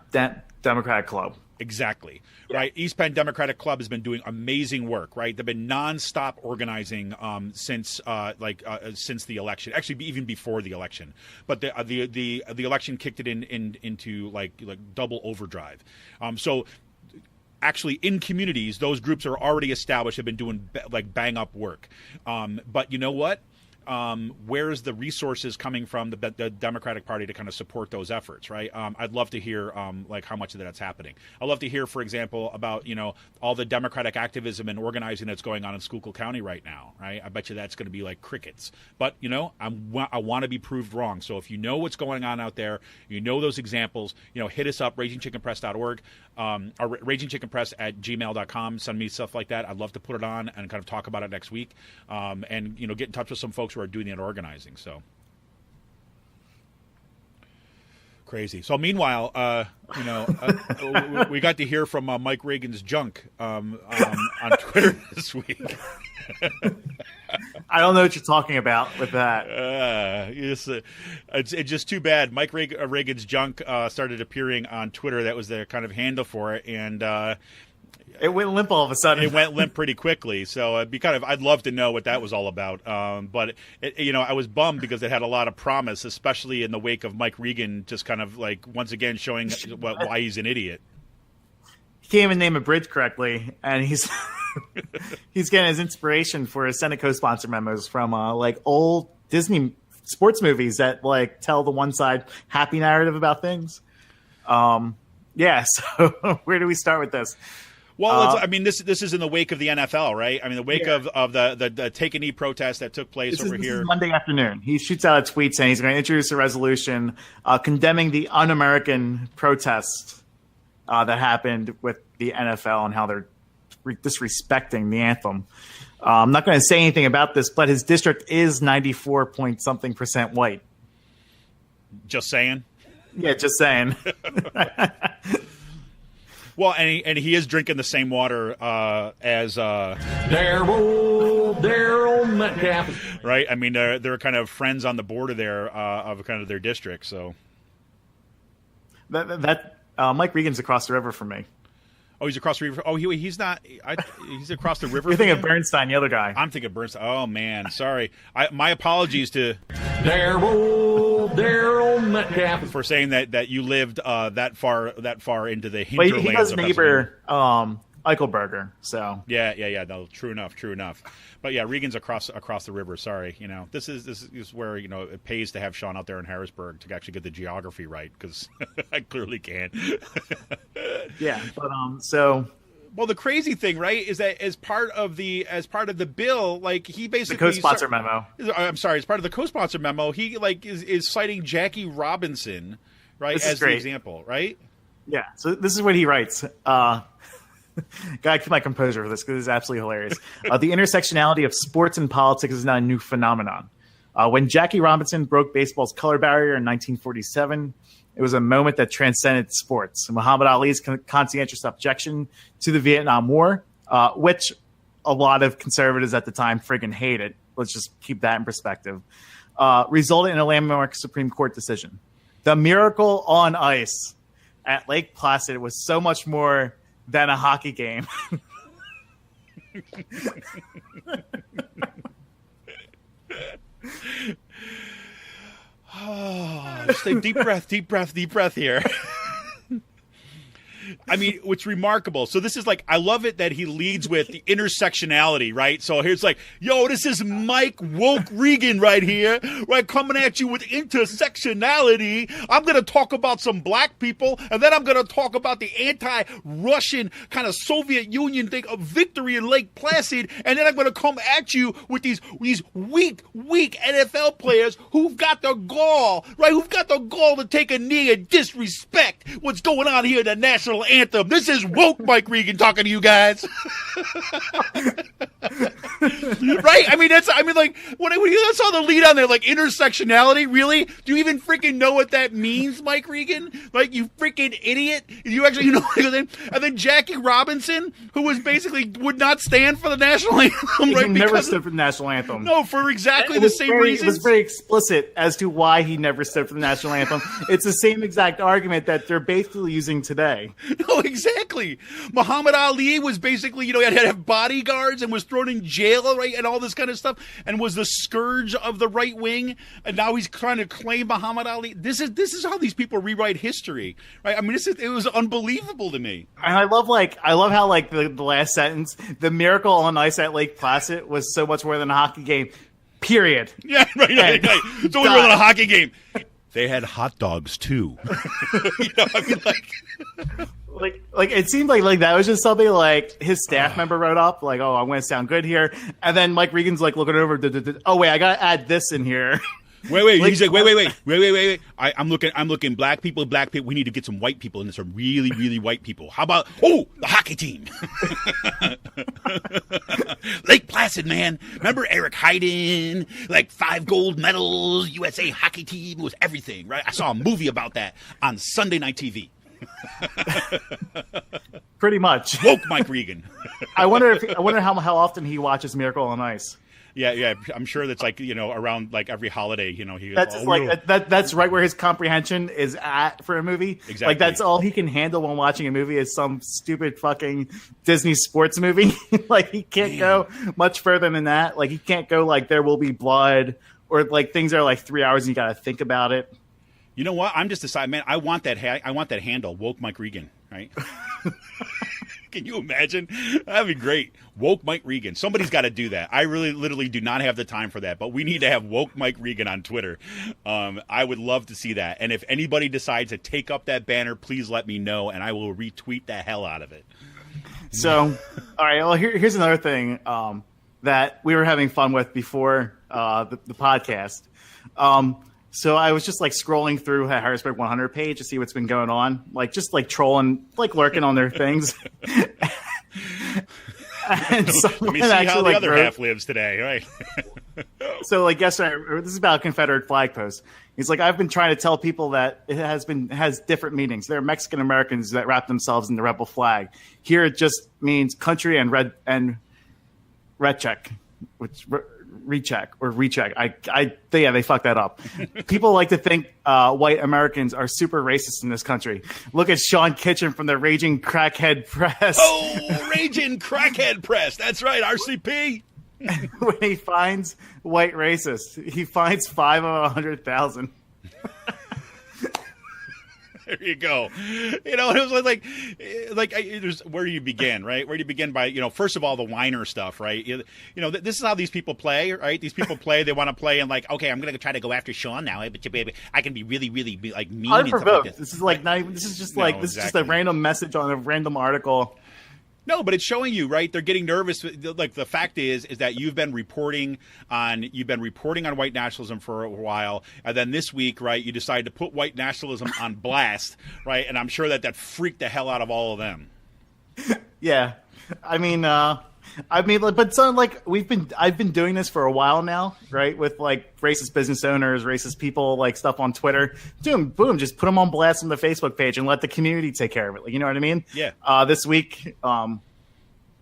S3: Democratic Club.
S2: Exactly. Yeah. Right. East Penn Democratic Club has been doing amazing work. Right. They've been nonstop organizing since the election. Actually, even before the election. But the election kicked it into like double overdrive. So actually, in communities, those groups are already established. Have been doing bang up work. But you know what? Where's the resources coming from the Democratic Party to kind of support those efforts, right? I'd love to hear how much of that's happening. I'd love to hear, for example, about all the Democratic activism and organizing that's going on in Schuylkill County right now, right? I bet you that's going to be like crickets. But I want to be proved wrong. So if you know what's going on out there, those examples, hit us up, ragingchickenpress.org, or ragingchickenpress@gmail.com. Send me stuff like that. I'd love to put it on and kind of talk about it next week, and get in touch with some folks who are doing that organizing. So crazy. So meanwhile, we got to hear from Mike Reagan's junk on Twitter this week.
S3: I don't know what you're talking about with that.
S2: It's just too bad. Mike Reagan's junk started appearing on Twitter. That was their kind of handle for it, and
S3: it went limp all of a sudden.
S2: It went limp pretty quickly. So I'd love to know what that was all about. But I was bummed because it had a lot of promise, especially in the wake of Mike Regan just kind of once again showing why he's an idiot.
S3: He can't even name a bridge correctly, and he's getting his inspiration for his Senate co-sponsor memos from old Disney sports movies that like tell the one side happy narrative about things. Yeah. So where do we start with this?
S2: Well, I mean, this is in the wake of the NFL, right? I mean, the wake of the take a knee protest that took place over here.
S3: This is Monday afternoon. He shoots out a tweet saying he's going to introduce a resolution condemning the un-American protest that happened with the NFL and how they're disrespecting the anthem. I'm not going to say anything about this, but his district is 94% white.
S2: Just saying.
S3: Yeah, just saying.
S2: Well, and he is drinking the same water as
S8: Daryl Metcalf.
S2: Right? I mean, they're kind of friends on the border there of kind of their district. So
S3: that Mike Regan's across the river from me.
S2: Oh, he's across the river. Oh, he's not. He's across the river.
S3: You're thinking of Bernstein, the other guy.
S2: I'm thinking of Bernstein. Oh man, sorry. My apologies to
S8: Daryl Metcalf
S2: for saying that you lived that far into the hinterlands.
S3: He has neighbor Eichelberger. So
S2: yeah. No, true enough. But yeah, Regan's across the river. Sorry, this is where it pays to have Sean out there in Harrisburg to actually get the geography right, because I clearly can't.
S3: Yeah, but so.
S2: Well, the crazy thing, right, is that as part of the bill, like he basically
S3: the co-sponsor memo.
S2: I'm sorry, as part of the co-sponsor memo, he like is citing Jackie Robinson, right, as the example, right?
S3: Yeah. So this is what he writes. Gotta keep my composure for this because it's absolutely hilarious. The intersectionality of sports and politics is not a new phenomenon. When Jackie Robinson broke baseball's color barrier in 1947, it was a moment that transcended sports. Muhammad Ali's conscientious objection to the Vietnam War, which a lot of conservatives at the time friggin' hated, let's just keep that in perspective, resulted in a landmark Supreme Court decision. The miracle on ice at Lake Placid was so much more than a hockey game.
S2: Just a deep breath here. I mean, what's remarkable. So this is like, I love it that he leads with the intersectionality, right? So here's like, yo, this is Mike Woke Regan right here, right? Coming at you with intersectionality. I'm going to talk about some black people, and then I'm going to talk about the anti-Russian kind of Soviet Union thing of victory in Lake Placid, and then I'm going to come at you with these weak NFL players who've got the gall, right? Who've got the gall to take a knee and disrespect what's going on here in the national anthem. This is woke Mike Regan talking to you guys. Right? I mean, like when you saw the lead on there, like intersectionality, really? Do you even freaking know what that means, Mike Regan? Like, you freaking idiot. You actually know. And then Jackie Robinson, who was basically would not stand for the national anthem, right?
S3: He never stood for the national anthem.
S2: No, for exactly the same reasons.
S3: It was very explicit as to why he never stood for the national anthem. It's the same exact argument that they're basically using today.
S2: No, exactly. Muhammad Ali was basically, had to have bodyguards and was thrown in jail, right, and all this kind of stuff, and was the scourge of the right wing, and now he's trying to claim Muhammad Ali. This is how these people rewrite history, right? I mean, it was unbelievable to me.
S3: And I love how the last sentence, the miracle on ice at Lake Placid was so much more than a hockey game. Period.
S2: Yeah, right. It's only more than a hockey game. They had hot dogs too. I mean,
S3: like it seemed like that was just something like his staff member wrote up, like, oh, I'm going to sound good here, and then Mike Regan's like looking over. Oh wait, I got to add this in here.
S2: Wait. He's like, wait. I'm looking. Black people. We need to get some white people in there, some really, really white people. How about the hockey team? Lake Placid, man. Remember Eric Hayden? Like 5 gold medals, USA hockey team. It was everything, right? I saw a movie about that on Sunday Night TV.
S3: Pretty much.
S2: Woke Mike Regan.
S3: I wonder how often he watches Miracle on Ice.
S2: Yeah. I'm sure that's like, around like every holiday, he
S3: that's
S2: goes,
S3: that's right where his comprehension is at for a movie.
S2: Exactly.
S3: Like that's all he can handle when watching a movie is some stupid fucking Disney sports movie. Like he can't go much further than that. Like he can't go like There Will Be Blood or like things that are like 3 hours and you got to think about it.
S2: You know what? I'm just deciding, man, I want that handle, Woke Mike Regan, right? Can you imagine? That'd be great. Woke Mike Regan. Somebody's got to do that. I really, literally do not have the time for that, but we need to have Woke Mike Regan on Twitter. I would love to see that. And if anybody decides to take up that banner, please let me know, and I will retweet the hell out of it.
S3: So, all right. Well, here's another thing that we were having fun with before the podcast. So I was just like scrolling through the Harrisburg 100 page to see what's been going on, like just like trolling, like lurking on their things. And
S2: let me see how the other half lives today, right?
S3: So like yesterday, this is about a Confederate flag post. He's like, I've been trying to tell people that it has different meanings. There are Mexican Americans that wrap themselves in the rebel flag. Here it just means country and recheck, which recheck. Yeah, they fucked that up. People like to think white Americans are super racist in this country. Look at Sean Kitchen from the Raging Crackhead Press.
S2: Oh, Raging Crackhead Press. That's right, RCP.
S3: When he finds white racists, he finds 5 of 100,000.
S2: There you go. You know, it was like there's where do you begin, right? Where do you begin by, first of all, the whiner stuff, right? This is how these people play, right? These people play. They want to play and like, okay, I'm going to try to go after Sean now, but baby, I can be really, really like mean.
S3: Unprovoked. Like this is like not even. This is just like this
S2: exactly.
S3: is just a random message on a random article.
S2: No, but it's showing you, right? They're getting nervous. Like the fact is that you've been reporting on white nationalism for a while, and then this week, right, you decided to put white nationalism on blast, right? And I'm sure that freaked the hell out of all of them.
S3: Yeah, but so like I've been doing this for a while now, right? With like racist business owners, racist people, like stuff on Twitter. Boom, just put them on blast on the Facebook page and let the community take care of it. Like, you know what I mean?
S2: Yeah.
S3: This week, some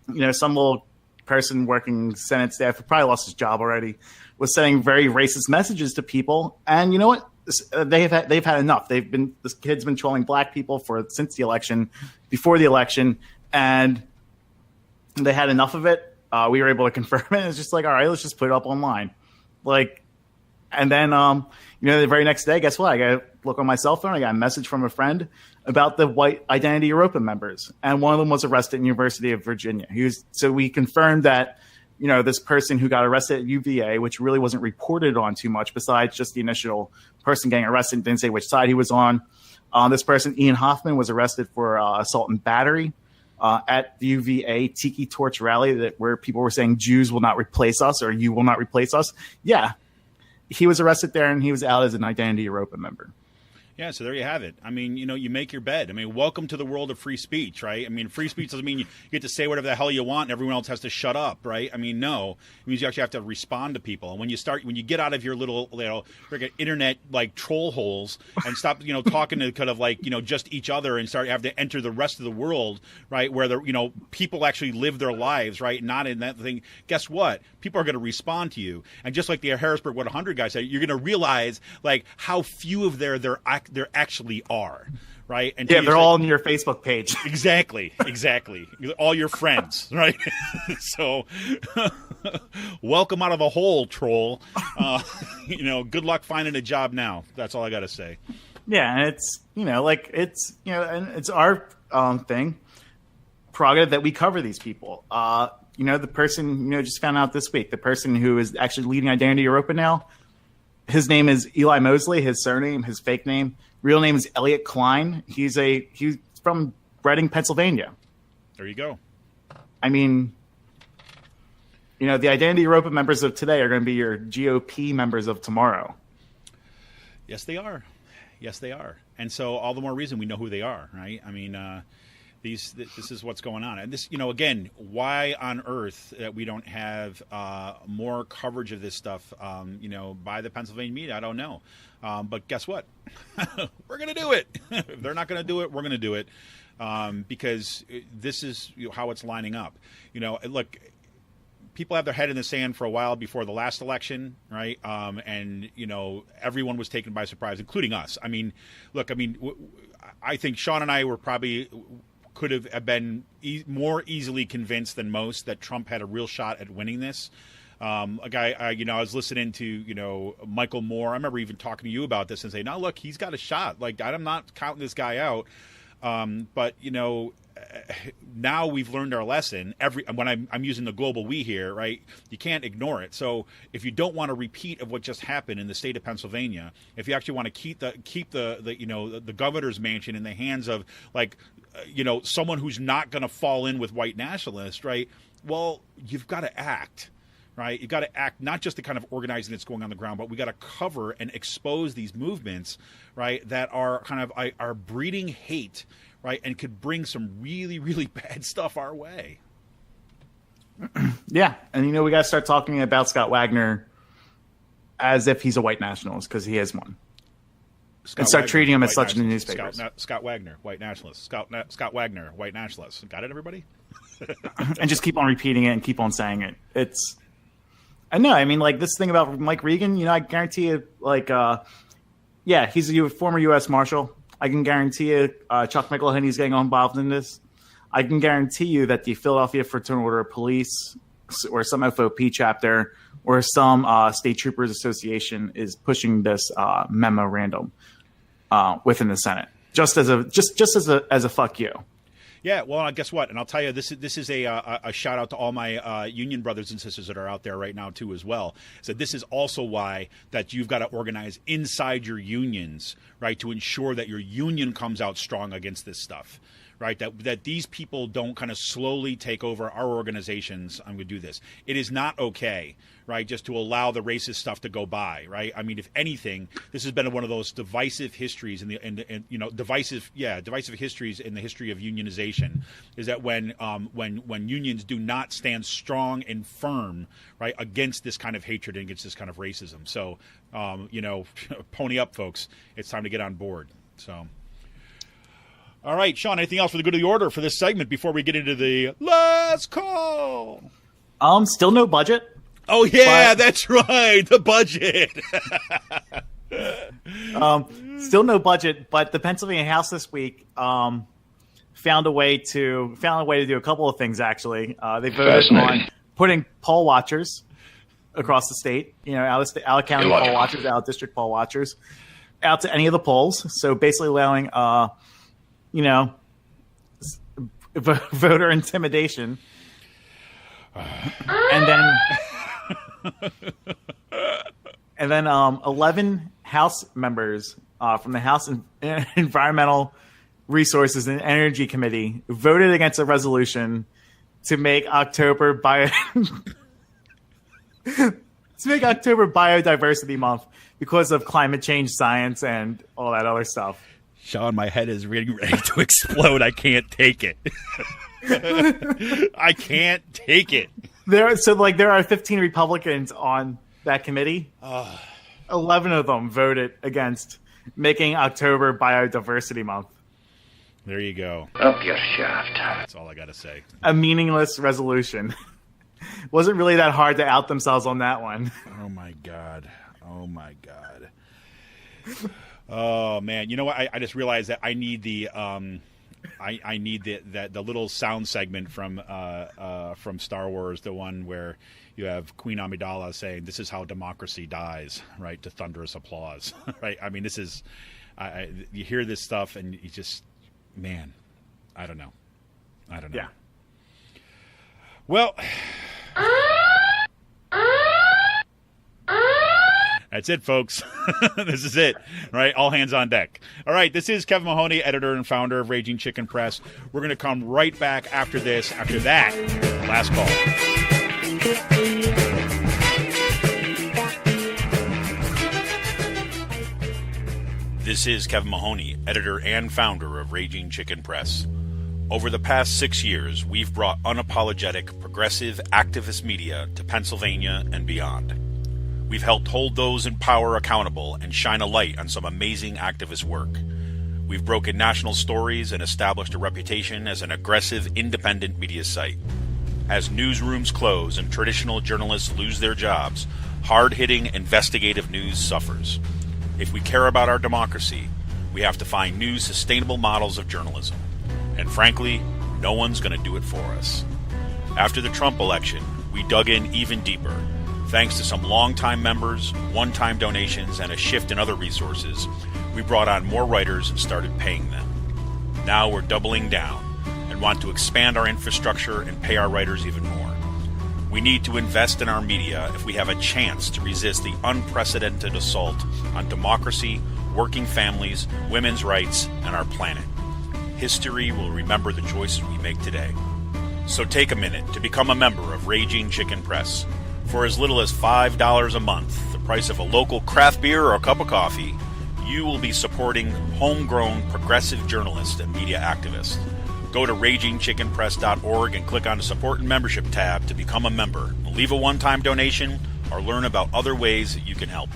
S3: little person working Senate staff who probably lost his job already was sending very racist messages to people, and you know what? They've had enough. This kid's been trolling black people since the election, before the election, and they had enough of it. We were able to confirm it. It's just like, all right, let's just put it up online. Like, and then, the very next day, guess what? I got to look on my cell phone. I got a message from a friend about the white Identity Europa members. And one of them was arrested at the University of Virginia. So we confirmed that, this person who got arrested at UVA, which really wasn't reported on too much besides just the initial person getting arrested, didn't say which side he was on. This person, Ian Hoffman, was arrested for assault and battery. At the UVA Tiki Torch rally where people were saying Jews will not replace us or you will not replace us. Yeah, he was arrested there and he was out as an Identity Europa member.
S2: Yeah, so there you have it. I mean, you make your bed. I mean, welcome to the world of free speech, right? I mean, free speech doesn't mean you get to say whatever the hell you want and everyone else has to shut up, right? I mean, no. It means you actually have to respond to people. And when you get out of your little freaking internet like troll holes and stop, talking to kind of like, just each other and start have to enter the rest of the world, right? Where people actually live their lives, right? Not in that thing. Guess what? People are going to respond to you. And just like the Harrisburg 100 guy said, you're going to realize like how few of there actually are, right? And
S3: yeah, they're all on your Facebook page.
S2: Exactly. All your friends, right? So, welcome out of the hole, troll. Good luck finding a job now. That's all I got to say.
S3: Yeah, and it's and it's our thing, prerogative that we cover these people. The person just found out this week, the person who is actually leading Identity Europa now. His name is Eli Mosley. His surname, his fake name, real name is Elliot Klein. He's from Reading, Pennsylvania.
S2: There you go.
S3: I mean, the Identity Europa members of today are going to be your GOP members of tomorrow.
S2: Yes, they are. And so all the more reason we know who they are, right? I mean, this is what's going on. And this, again, why on earth that we don't have more coverage of this stuff, by the Pennsylvania media, I don't know. But guess what? We're going to do it. If they're not going to do it, we're going to do it because this is how it's lining up. Look, people have their head in the sand for a while before the last election, right? And everyone was taken by surprise, including us. I mean, look, I think Sean and I could have been more easily convinced than most that Trump had a real shot at winning this. I was listening to, Michael Moore. I remember even talking to you about this and saying, no, look, he's got a shot. Like, I'm not counting this guy out. But now we've learned our lesson. When I'm using the global we here, right? You can't ignore it. So if you don't want a repeat of what just happened in the state of Pennsylvania, if you actually want to keep the governor's mansion in the hands of someone who's not going to fall in with white nationalists, right? Well, you've got to act. Right, you got to act, not just the kind of organizing that's going on the ground, but we got to cover and expose these movements, right, that are kind of are breeding hate, right, and could bring some really, really bad stuff our way.
S3: Yeah, and we got to start talking about Scott Wagner as if he's a white nationalist, because he is one. And start treating him as such in the newspapers.
S2: Scott Wagner, white nationalist. Scott Wagner, white nationalist. Got it, everybody?
S3: And just keep on repeating it and keep on saying it. I know. I mean, this thing about Mike Regan, I guarantee you, he's a former U.S. Marshal. I can guarantee you Chuck McElhinney's getting involved in this. I can guarantee you that the Philadelphia Fraternal Order of Police or some FOP chapter or some State Troopers Association is pushing this memorandum within the Senate, just as a fuck you.
S2: Yeah, well, guess what? And I'll tell you, this is a shout out to all my union brothers and sisters that are out there right now too, as well. So this is also why that you've got to organize inside your unions, right, to ensure that your union comes out strong against this stuff. Right, that these people don't kind of slowly take over our organizations. I'm going to do this. It is not okay, right, just to allow the racist stuff to go by, right? I mean, if anything, this has been one of those divisive histories divisive histories in the history of unionization. Is that when unions do not stand strong and firm, right, against this kind of hatred and against this kind of racism. So, pony up, folks. It's time to get on board. So. All right, Sean, anything else for the good of the order for this segment before we get into the last call?
S3: Still no budget.
S2: Oh, yeah, that's right, the budget.
S3: Still no budget, but the Pennsylvania House this week found a way to do a couple of things, actually. They voted on putting poll watchers across the state, out of county poll watchers, out of district poll watchers, out to any of the polls. So basically allowing voter intimidation, and then 11 House members from the House Environmental Resources and Energy Committee voted against a resolution to make October Biodiversity Month because of climate change science and all that other stuff.
S2: Sean, my head is really ready to explode. I can't take it. I can't take it.
S3: There are 15 Republicans on that committee. 11 of them voted against making October Biodiversity Month.
S2: There you go.
S8: Up your shaft.
S2: That's all I got to say.
S3: A meaningless resolution. Wasn't really that hard to out themselves on that one.
S2: Oh, my God. Oh man, you know what? I just realized that I need the I need the little sound segment from Star Wars, the one where you have Queen Amidala saying, "This is how democracy dies," right? To thunderous applause, right? I mean, this is you hear this stuff and you just, man, I don't know.
S3: Yeah.
S2: Well. That's it, folks. This is it, right? All hands on deck. All right, this is Kevin Mahoney, editor and founder of Raging Chicken Press. We're going to come right back after this. After that, last call. This is Kevin Mahoney, editor and founder of Raging Chicken Press. Over the past 6 years, we've brought unapologetic, progressive, activist media to Pennsylvania and beyond. We've helped hold those in power accountable and shine a light on some amazing activist work. We've broken national stories and established a reputation as an aggressive, independent media site. As newsrooms close and traditional journalists lose their jobs, hard-hitting investigative news suffers. If we care about our democracy, we have to find new, sustainable models of journalism. And frankly, no one's going to do it for us. After the Trump election, we dug in even deeper. Thanks to some longtime members, one-time donations, and a shift in other resources, we brought on more writers and started paying them. now we're doubling down and want to expand our infrastructure and pay our writers even more. We need to invest in our media if we have a chance to resist the unprecedented assault on democracy, working families, women's rights, and our planet. History will remember the choices we make today. So take a minute to become a member of Raging Chicken Press. For as little as $5 a month, the price of a local craft beer or a cup of coffee, you will be supporting homegrown progressive journalists and media activists. Go to RagingChickenPress.org and click on the Support and Membership tab to become a member. Leave a one-time donation or learn about other ways that you can help.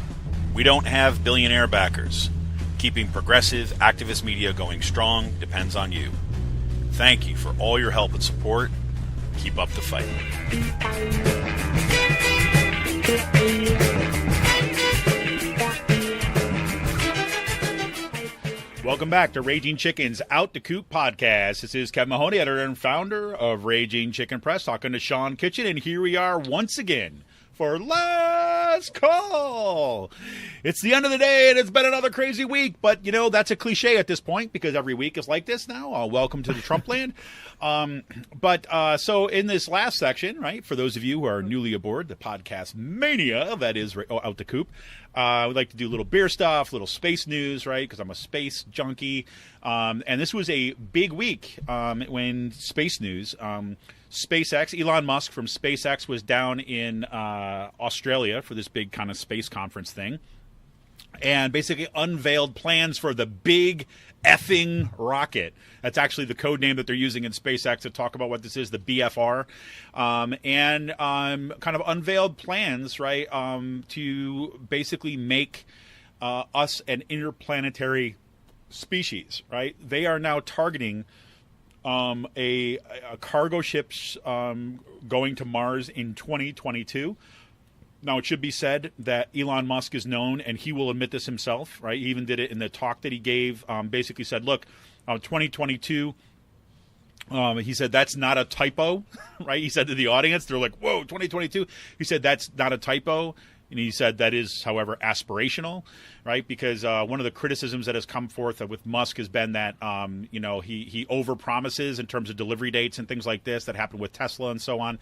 S2: We don't have billionaire backers. Keeping progressive activist media going strong depends on you. Thank you for all your help and support. Keep up the fight. Welcome back to Raging Chicken's Out the Coop podcast. This is Kevin Mahoney, editor and founder of Raging Chicken Press, talking to Sean Kitchen, and here we are once again for Last Call. It's the end of the day, and it's been another crazy week, but, you know, that's a cliche at this point because every week is like this now. Welcome to the Trump land. So in this last section, right, for those of you who are newly aboard the podcast mania, that is Out the Coop, we like to do a little beer stuff, little space news, right, because I'm a space junkie. And this was a big week when space news, SpaceX, Elon Musk from SpaceX was down in Australia for this big kind of space conference thing and basically unveiled plans for the big effing rocket. That's actually the code name that they're using in SpaceX to talk about what this is, the BFR, and kind of unveiled plans, right, to basically make us an interplanetary species, right? They are now targeting a cargo ships going to Mars in 2022. Now, it should be said that Elon Musk is known, and he will admit this himself, right? He even did it in the talk that he gave, basically said, look, 2022, he said, that's not a typo, right? He said to the audience, they're like, whoa, 2022. He said, that's not a typo. And he said that is, however, aspirational, right? Because one of the criticisms that has come forth with Musk has been that, he overpromises in terms of delivery dates and things like this that happened with Tesla and so on.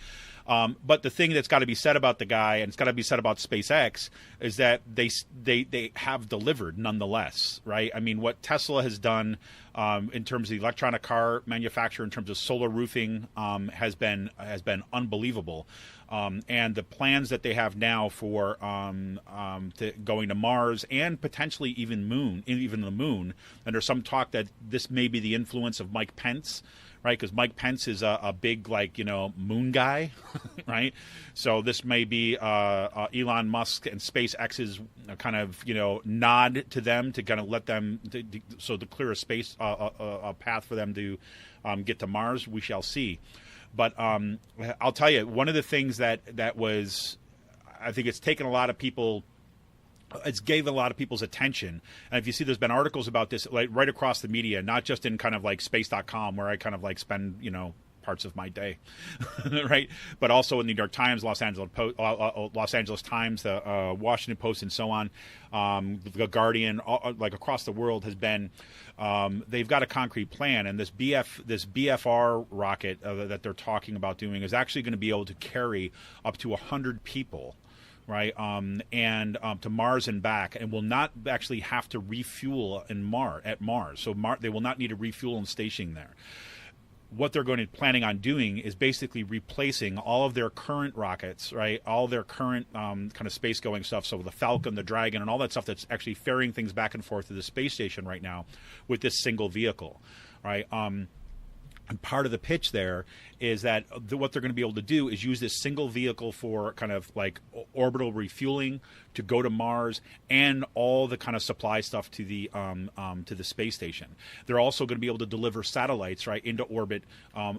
S2: But the thing that's got to be said about the guy, and it's got to be said about SpaceX, is that they have delivered nonetheless, right? I mean, what Tesla has done in terms of the electronic car manufacturer, in terms of solar roofing, has been unbelievable. And the plans that they have now for going to Mars and potentially even the moon, and there's some talk that this may be the influence of Mike Pence, right? Because Mike Pence is a big, moon guy, right? So this may be Elon Musk and SpaceX's kind of, nod to them to kind of let them, to clear a space, a path for them to get to Mars. We shall see. But I'll tell you, one of the things that was, I think it's taken a lot of people, it's gave a lot of people's attention. And if you see, there's been articles about this right across the media, not just in kind of like space.com where I kind of spend, parts of my day, right? But also in the New York Times, Los Angeles Times, the Washington Post, and so on. The Guardian, across the world has been. They've got a concrete plan, and this BFR rocket that they're talking about doing is actually going to be able to carry up to 100 people, right? And to Mars and back, and will not actually have to refuel at Mars. So they will not need to refuel and station there. What they're planning on doing is basically replacing all of their current rockets, right? All their current kind of space-going stuff. So the Falcon, the Dragon, and all that stuff that's actually ferrying things back and forth to the space station right now with this single vehicle, right? And part of the pitch there is that what they're going to be able to do is use this single vehicle for kind of orbital refueling to go to Mars and all the kind of supply stuff to the space station. They're also going to be able to deliver satellites, right, into orbit,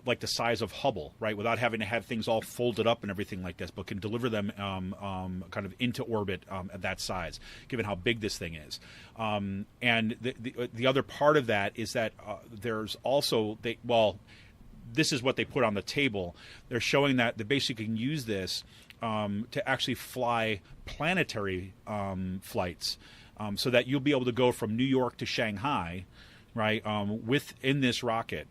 S2: like the size of Hubble, right, without having to have things all folded up and everything like this, but can deliver them kind of into orbit at that size, given how big this thing is. And the other part of that is that there's also this is what they put on the table. They're showing that they basically can use this to actually fly planetary flights, so that you'll be able to go from New York to Shanghai right, within this rocket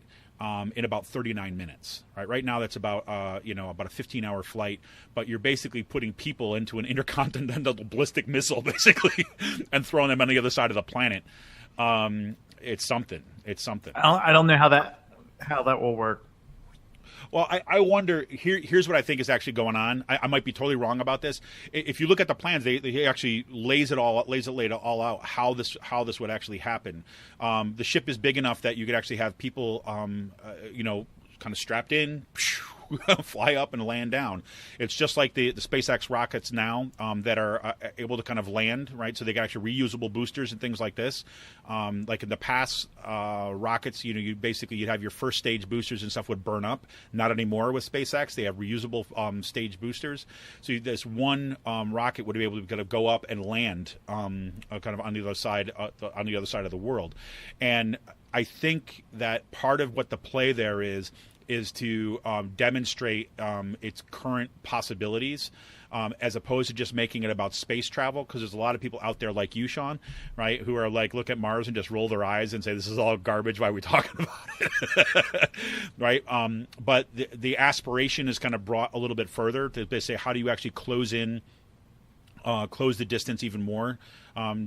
S2: in about 39 minutes. Right now, that's about about a 15-hour flight. But you're basically putting people into an intercontinental ballistic missile, basically, and throwing them on the other side of the planet. It's something. It's something.
S3: I don't know how that will work.
S2: Well, I wonder. Here's what I think is actually going on. I might be totally wrong about this. If you look at the plans, they actually laid it all out how this would actually happen. The ship is big enough that you could actually have people, kind of strapped in, fly up and land down. It's just like the SpaceX rockets now that are able to kind of land, right? So they got actually reusable boosters and things like this. Like in the past rockets, you'd have your first stage boosters and stuff would burn up. Not anymore with SpaceX. They have reusable stage boosters. So this one rocket would be able to kind of go up and land kind of on the other side of the world. And I think that part of what the play there is to demonstrate its current possibilities, as opposed to just making it about space travel, because there's a lot of people out there like you, Sean, right, who are like, look at Mars and just roll their eyes and say, this is all garbage, why are we talking about it? Right? But the aspiration is kind of brought a little bit further to say, how do you actually close the distance even more,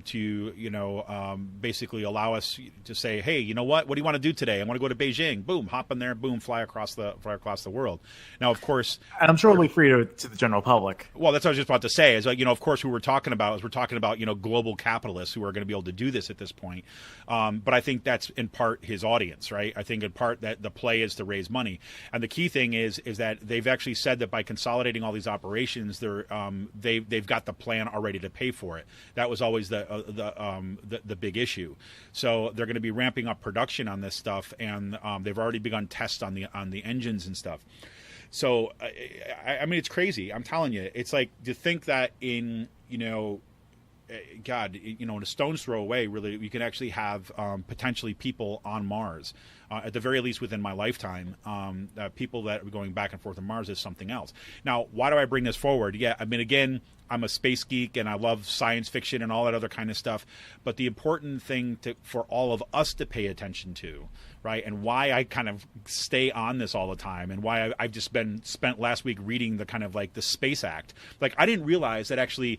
S2: to basically allow us to say, hey, you know what do you want to do today? I want to go to Beijing. Boom, hop in there. Boom, fly across the world. Now, of course,
S3: and I'm sure it'll be free to the general public.
S2: Well, that's what I was just about to say. Is like, of course, who we're talking about global capitalists who are going to be able to do this at this point. But I think that's in part his audience, right? I think in part that the play is to raise money, and the key thing is that they've actually said that by consolidating all these operations, they've got the plan already to pay for it. That was always the big issue. So they're going to be ramping up production on this stuff, and they've already begun tests on the engines and stuff. So I mean, it's crazy. I'm telling you, it's like to think that in God, in a stone's throw away, really, you can actually have potentially people on Mars. At the very least, within my lifetime, people that are going back and forth on Mars is something else. Now, why do I bring this forward? Yeah, I mean, again, I'm a space geek and I love science fiction and all that other kind of stuff. But the important thing for all of us to pay attention to, right, and why I kind of stay on this all the time, and why I've just spent last week reading the kind of like the Space Act. Like, I didn't realize that actually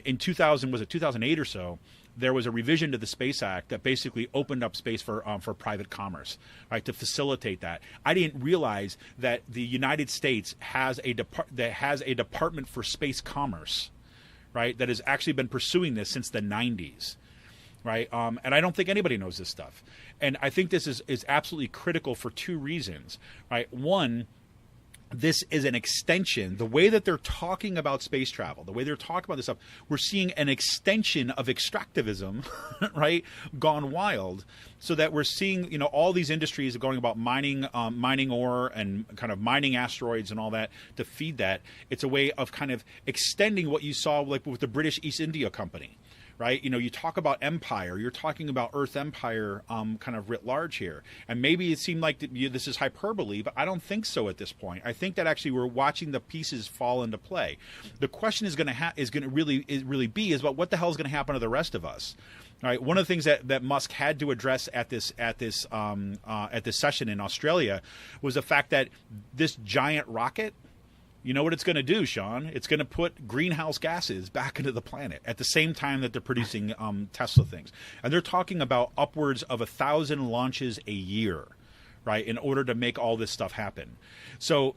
S2: in 2008 or so, there was a revision to the Space Act that basically opened up space for private commerce, right, to facilitate that. I didn't realize that the United States has a department for space commerce, right, that has actually been pursuing this since the 90s, right? And I don't think anybody knows this stuff. And I think this is absolutely critical for two reasons, right? One, this is an extension. The way that they're talking about space travel, the way they're talking about this stuff, we're seeing an extension of extractivism, right, gone wild. So that we're seeing, all these industries are going about mining ore and kind of mining asteroids and all that to feed that. It's a way of kind of extending what you saw like with the British East India Company. Right, you talk about empire. You're talking about Earth empire, kind of writ large here. And maybe it seemed like this is hyperbole, but I don't think so at this point. I think that actually we're watching the pieces fall into play. The question is going to really be about what the hell is going to happen to the rest of us. All right, one of the things that Musk had to address at this session in Australia was the fact that this giant rocket. You know what it's going to do, Sean? It's going to put greenhouse gases back into the planet at the same time that they're producing Tesla things. And they're talking about upwards of 1,000 launches a year, right, in order to make all this stuff happen. So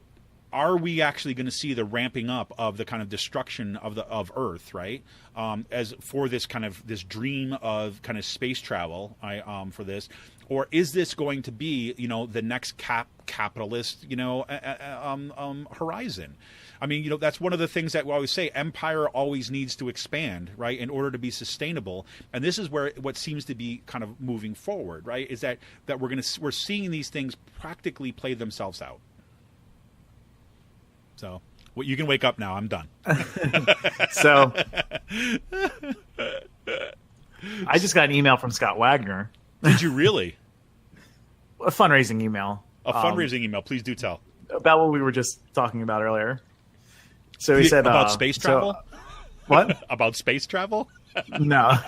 S2: are we actually going to see the ramping up of the kind of destruction of Earth, right, as for this dream of kind of space travel for this? Or is this going to be, the next capitalist, horizon? I mean, that's one of the things that we always say. Empire always needs to expand, right, in order to be sustainable. And this is where what seems to be kind of moving forward, right, is that we're seeing these things practically play themselves out. So, well, you can wake up now. I'm done.
S3: So, I just got an email from Scott Wagner.
S2: Did you really?
S3: A fundraising email.
S2: A fundraising email. Please do tell.
S3: About what we were just talking about earlier. So he said
S2: about space travel.
S3: What?
S2: About space travel?
S3: No.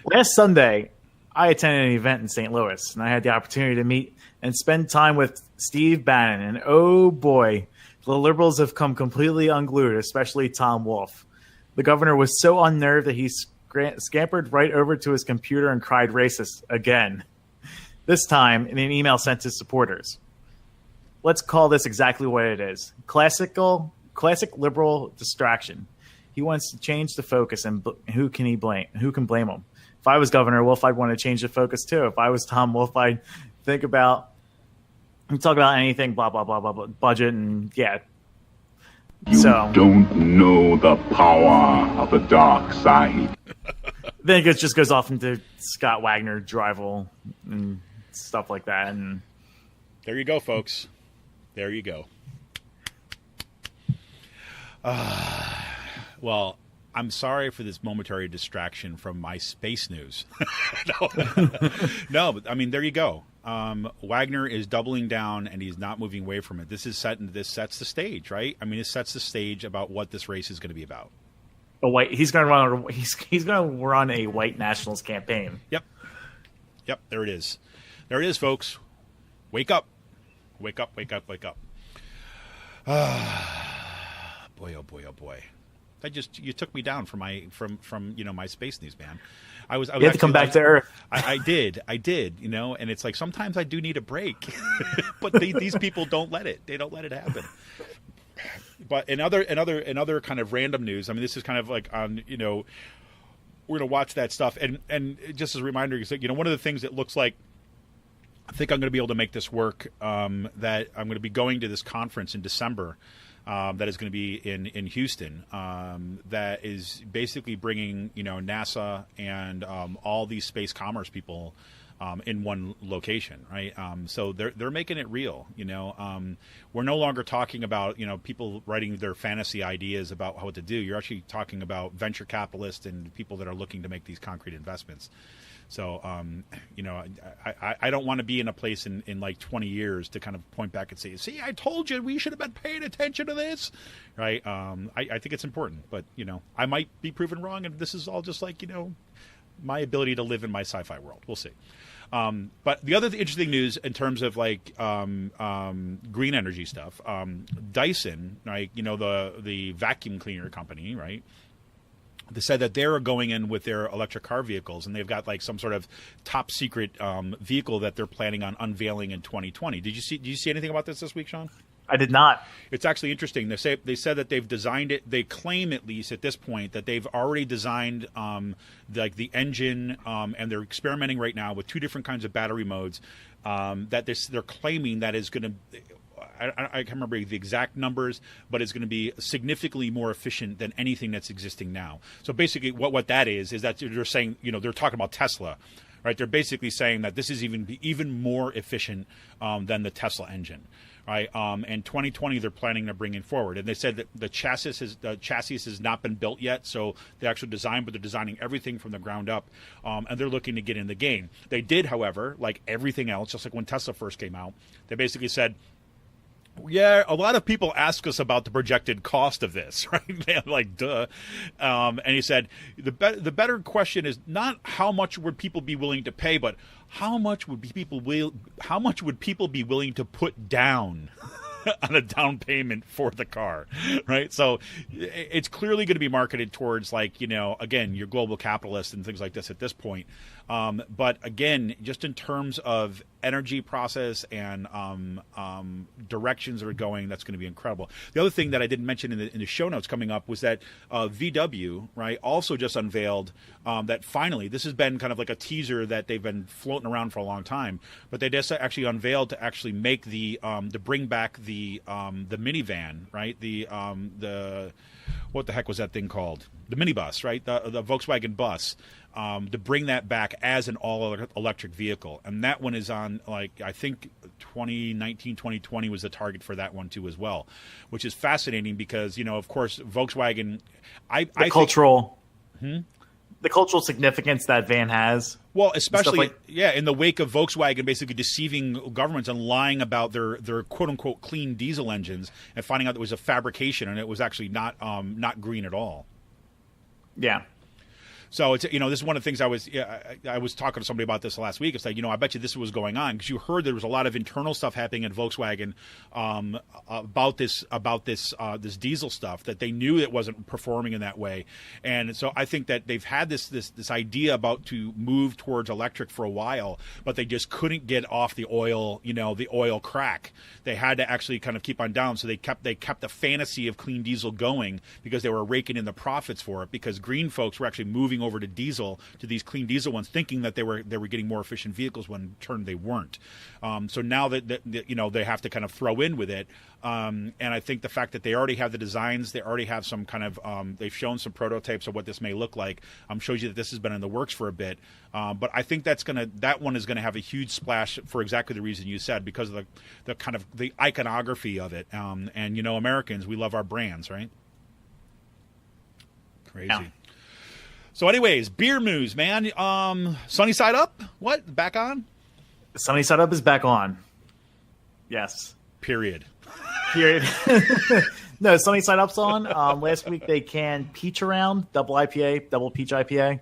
S3: Last Sunday, I attended an event in St. Louis, and I had the opportunity to meet and spend time with Steve Bannon. And oh boy, the liberals have come completely unglued, especially Tom Wolfe. The governor was so unnerved that he scampered right over to his computer and cried racist again. This time in an email sent to supporters. Let's call this exactly what it is. Classic liberal distraction. He wants to change the focus, and who can he blame? Who can blame him? If I was Governor Wolf, I'd want to change the focus too. If I was Tom Wolf, I'd talk about anything, blah, blah, blah, blah, blah, budget, and yeah.
S9: You don't know the power of the dark side.
S3: Then it just goes off into Scott Wagner drivel and stuff like that. And
S2: there you go, folks. There you go. Well, I'm sorry for this momentary distraction from my space news. No, but I mean, there you go. Wagner is doubling down, and he's not moving away from it. This sets the stage, right? I mean, it sets the stage about what this race is going to be about.
S3: He's going to run a white nationalist campaign.
S2: Yep. There it is. There it is, folks. Wake up. Wake up. Wake up. Wake up. Boy, oh boy, oh boy. You took me down from my space news, man. I was
S3: you had to come back to Earth.
S2: I did, and it's like sometimes I do need a break, but these people don't let it. They don't let it happen. But in other kind of random news, I mean, this is kind of like on, we're gonna watch that stuff, and just as a reminder, one of the things that looks like I think I'm going to be able to make this work. That I'm going to be going to this conference in December. That is going to be in Houston. That is basically bringing NASA and all these space commerce people in one location, right? So they're making it real. We're no longer talking about people writing their fantasy ideas about what to do. You're actually talking about venture capitalists and people that are looking to make these concrete investments. So, I don't want to be in a place in like 20 years to kind of point back and say, see, I told you we should have been paying attention to this, right? I think it's important, but, I might be proven wrong, and this is all just like, my ability to live in my sci-fi world. We'll see. But the other interesting news in terms of like green energy stuff, Dyson, right? The vacuum cleaner company, right? They said that they're going in with their electric car vehicles, and they've got like some sort of top secret vehicle that they're planning on unveiling in 2020. Did you see anything about this week, Sean?
S3: I did not.
S2: It's actually interesting. They said that they've designed it. They claim, at least at this point, that they've already designed like the engine, and they're experimenting right now with two different kinds of battery modes. That they're claiming that is going to. I can't remember the exact numbers, but it's going to be significantly more efficient than anything that's existing now. So basically what that is that they're saying, they're talking about Tesla, right? They're basically saying that this is even more efficient than the Tesla engine, right? And 2020 they're planning to bring it forward. And they said that the chassis has not been built yet, so the actual design, but they're designing everything from the ground up, and they're looking to get in the game. They did, however, like everything else, just like when Tesla first came out, they basically said, yeah, a lot of people ask us about the projected cost of this, right? They're like, duh. And he said, the better question is not how much would people be willing to pay, but how much would people be willing to put down on a down payment for the car, right? So it's clearly going to be marketed towards like, again, your global capitalists and things like this at this point. But again, just in terms of energy process and directions that are going, that's going to be incredible. The other thing that I didn't mention in the show notes coming up was that VW, right, also just unveiled that finally, this has been kind of like a teaser that they've been floating around for a long time, but they just actually unveiled to actually make to bring back the minivan, right? The what the heck was that thing called? The minibus, right? The Volkswagen bus. To bring that back as an all-electric vehicle. And that one is on, like, I think 2019, 2020 was the target for that one, too, as well, which is fascinating because, of course, Volkswagen... The cultural significance that van has. Well, especially, in the wake of Volkswagen basically deceiving governments and lying about their quote-unquote clean diesel engines and finding out it was a fabrication and it was actually not green at all.
S3: Yeah.
S2: So it's, this is one of the things I was talking to somebody about this last week. It's like, I bet you this was going on because you heard there was a lot of internal stuff happening in Volkswagen about this diesel stuff that they knew it wasn't performing in that way. And so I think that they've had this idea about to move towards electric for a while, but they just couldn't get off the oil, the oil crack. They had to actually kind of keep on down. So they kept the fantasy of clean diesel going because they were raking in the profits for it, because green folks were actually moving over to diesel, to these clean diesel ones, thinking that they were getting more efficient vehicles when in turn they weren't. So now that they have to kind of throw in with it. And I think the fact that they already have the designs, they already have some kind of they've shown some prototypes of what this may look like. Shows you that this has been in the works for a bit. But I think that one is gonna have a huge splash for exactly the reason you said, because of the kind of the iconography of it. And Americans, we love our brands, right? Crazy. Yeah. So anyways, beer news, man. Sunny Side Up, what? Back on?
S3: Sunny Side Up is back on. Yes.
S2: Period.
S3: No, Sunny Side Up's on. Last week they canned Peach Around, double IPA, double peach IPA,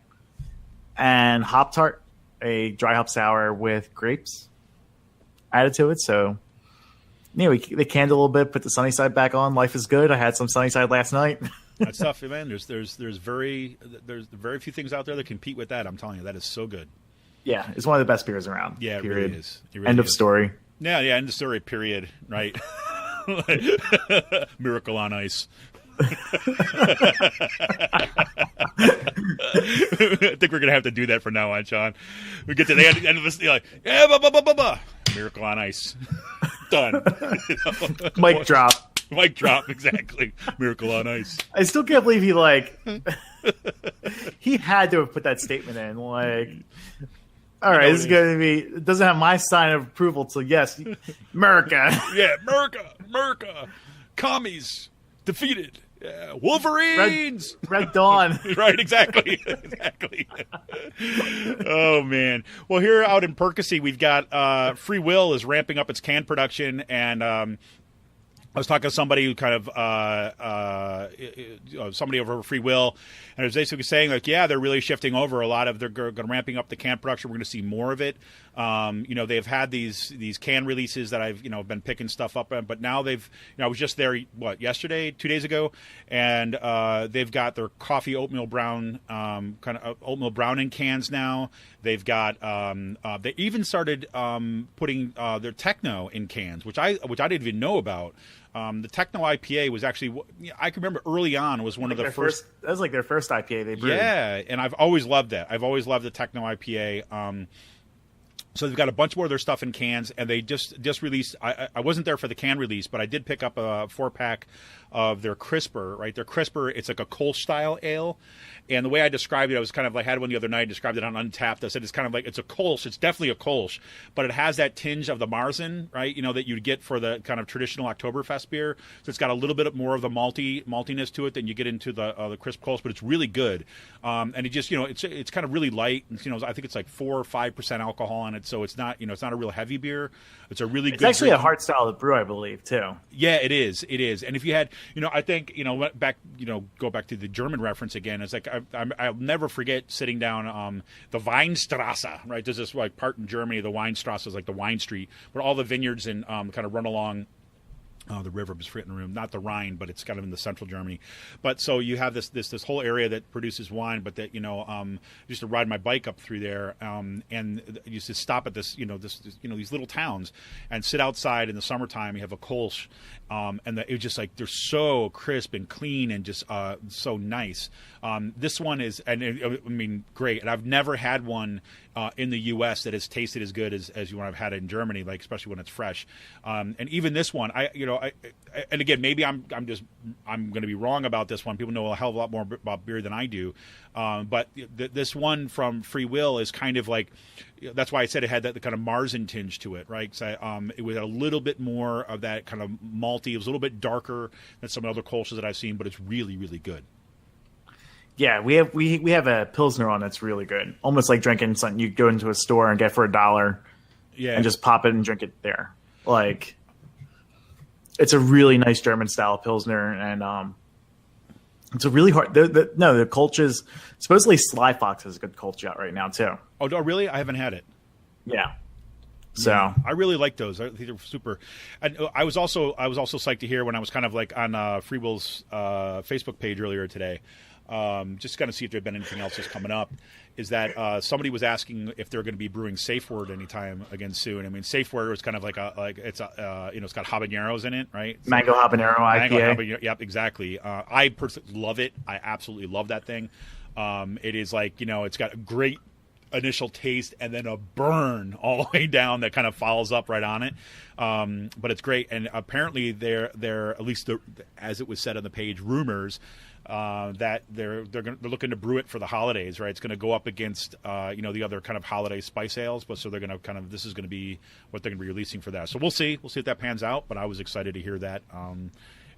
S3: and Hop Tart, a dry hop sour with grapes added to it. So, they canned a little bit, put the Sunny Side back on. Life is good. I had some Sunny Side last night.
S2: That's tough, man. There's very few things out there that compete with that. I'm telling you, that is so good.
S3: Yeah, it's one of the best beers around.
S2: Yeah, it
S3: period.
S2: Really is. It really
S3: End of
S2: is.
S3: story.
S2: Yeah, end of story. Period. Right. Miracle on Ice. I think we're gonna have to do that from now on, Sean. We get to the end of this, like, yeah, Miracle on Ice. Done.
S3: Mic drop.
S2: Mic drop, exactly. Miracle on Ice.
S3: I still can't believe he had to have put that statement in. Like, all right, this is going to be. It doesn't have my sign of approval, so yes, America.
S2: Yeah, America. Commies defeated. Yeah, Wolverines.
S3: Red Dawn.
S2: Right, exactly. Oh man. Well, here out in Percy, we've got Free Will is ramping up its can production, and I was talking to somebody who kind of somebody over Free Will, and it was basically saying, like, yeah, they're really shifting over a lot of. They're ramping up the can production. We're going to see more of it. They've had these can releases that I've been picking stuff up on, but now they've. I was just there 2 days ago, and they've got their coffee oatmeal brown kind of oatmeal brown in cans now. They've got they even started putting their Techno in cans, which I didn't even know about. The Techno IPA was actually, I can remember early on, was one of the first.
S3: That was like their first IPA they brewed.
S2: Yeah, and I've always loved that. I've always loved the Techno IPA. So they've got a bunch more of their stuff in cans, and they just released. I wasn't there for the can release, but I did pick up a 4-pack of their Crisper. Right, their Crisper. It's like a Kolsch style ale, and the way I described it, I was kind of like, I had one the other night. I described it on Untapped. I said it's kind of like, it's a Kolsch. It's definitely a Kolsch, but it has that tinge of the Marzen, right? That you'd get for the kind of traditional Oktoberfest beer. So it's got a little bit more of the maltiness to it than you get into the crisp Kolsch, but it's really good. And it just it's kind of really light. And, I think it's like 4 or 5% alcohol on it. So it's not, it's not a real heavy beer. It's a really good.
S3: It's actually a hard style to brew, I believe, too.
S2: Yeah, it is. It is. And if you had, I think, back, go back to the German reference again. It's like I'll never forget sitting down the Weinstrasse. Right, there's this like part in Germany. The Weinstrasse is like the wine street, where all the vineyards and kind of run along. The river was forgetting the room, not the Rhine, but it's kind of in the central Germany. But so you have this whole area that produces wine, but that used to ride my bike up through there, and used to stop at this these little towns and sit outside in the summertime. You have a Kolsch, and it was just like they're so crisp and clean and just so nice. This one is, great. And I've never had one in the U.S. that has tasted as good as one I've had in Germany, like especially when it's fresh. And even this one, and again, maybe I'm going to be wrong about this one. People know a hell of a lot more about beer than I do. But this one from Free Will is kind of like, that's why I said it had that kind of Marzen tinge to it, right? So, it was a little bit more of that kind of malty. It was a little bit darker than some other Kolsch's that I've seen, but it's really, really good.
S3: Yeah, we have a Pilsner on that's really good. Almost like drinking something you go into a store and get for $1. Yeah, and just pop it and drink it there. Like, it's a really nice German style Pilsner, and It's a really hard. The cultures. Supposedly, Sly Fox has a good culture out right now too.
S2: Oh, no, really? I haven't had it.
S3: Yeah. So
S2: I really like those. I think they're super. I was also psyched to hear when I was kind of like on Free Will's Facebook page earlier today, just kind of see if there had been anything else that's coming up. Is that somebody was asking if they're going to be brewing Safe Word anytime again soon? I mean, Safe Word is kind of it's got habaneros in it, right?
S3: Mango habanero IPA.
S2: Habanero, yep, exactly. I personally love it. I absolutely love that thing. It is like it's got a great initial taste and then a burn all the way down that kind of follows up right on it. But it's great, and apparently they're at least as it was said on the page, rumors that they're looking to brew it for the holidays, right? It's going to go up against the other kind of holiday spice ales, but so they're going to this is going to be what they're going to be releasing for that. So we'll see if that pans out. But I was excited to hear that,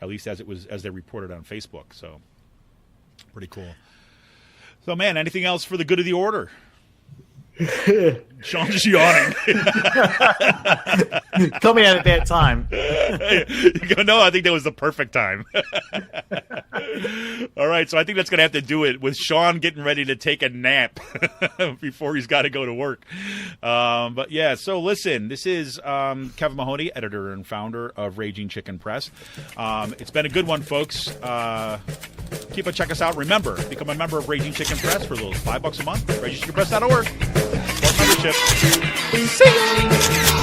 S2: at least as they reported on Facebook. So pretty cool. So man, anything else for the good of the order? Sean's just yawning.
S3: Call me at a bad time.
S2: You go, no, I think that was the perfect time. All right, so I think that's going to have to do it with Sean getting ready to take a nap before he's got to go to work. But yeah, so listen, this is Kevin Mahoney, editor and founder of Raging Chicken Press. It's been a good one, folks. Check us out. Remember, become a member of Raging Chicken Press for a little $5 a month. RagingChickenPress.org. Membership. See ya.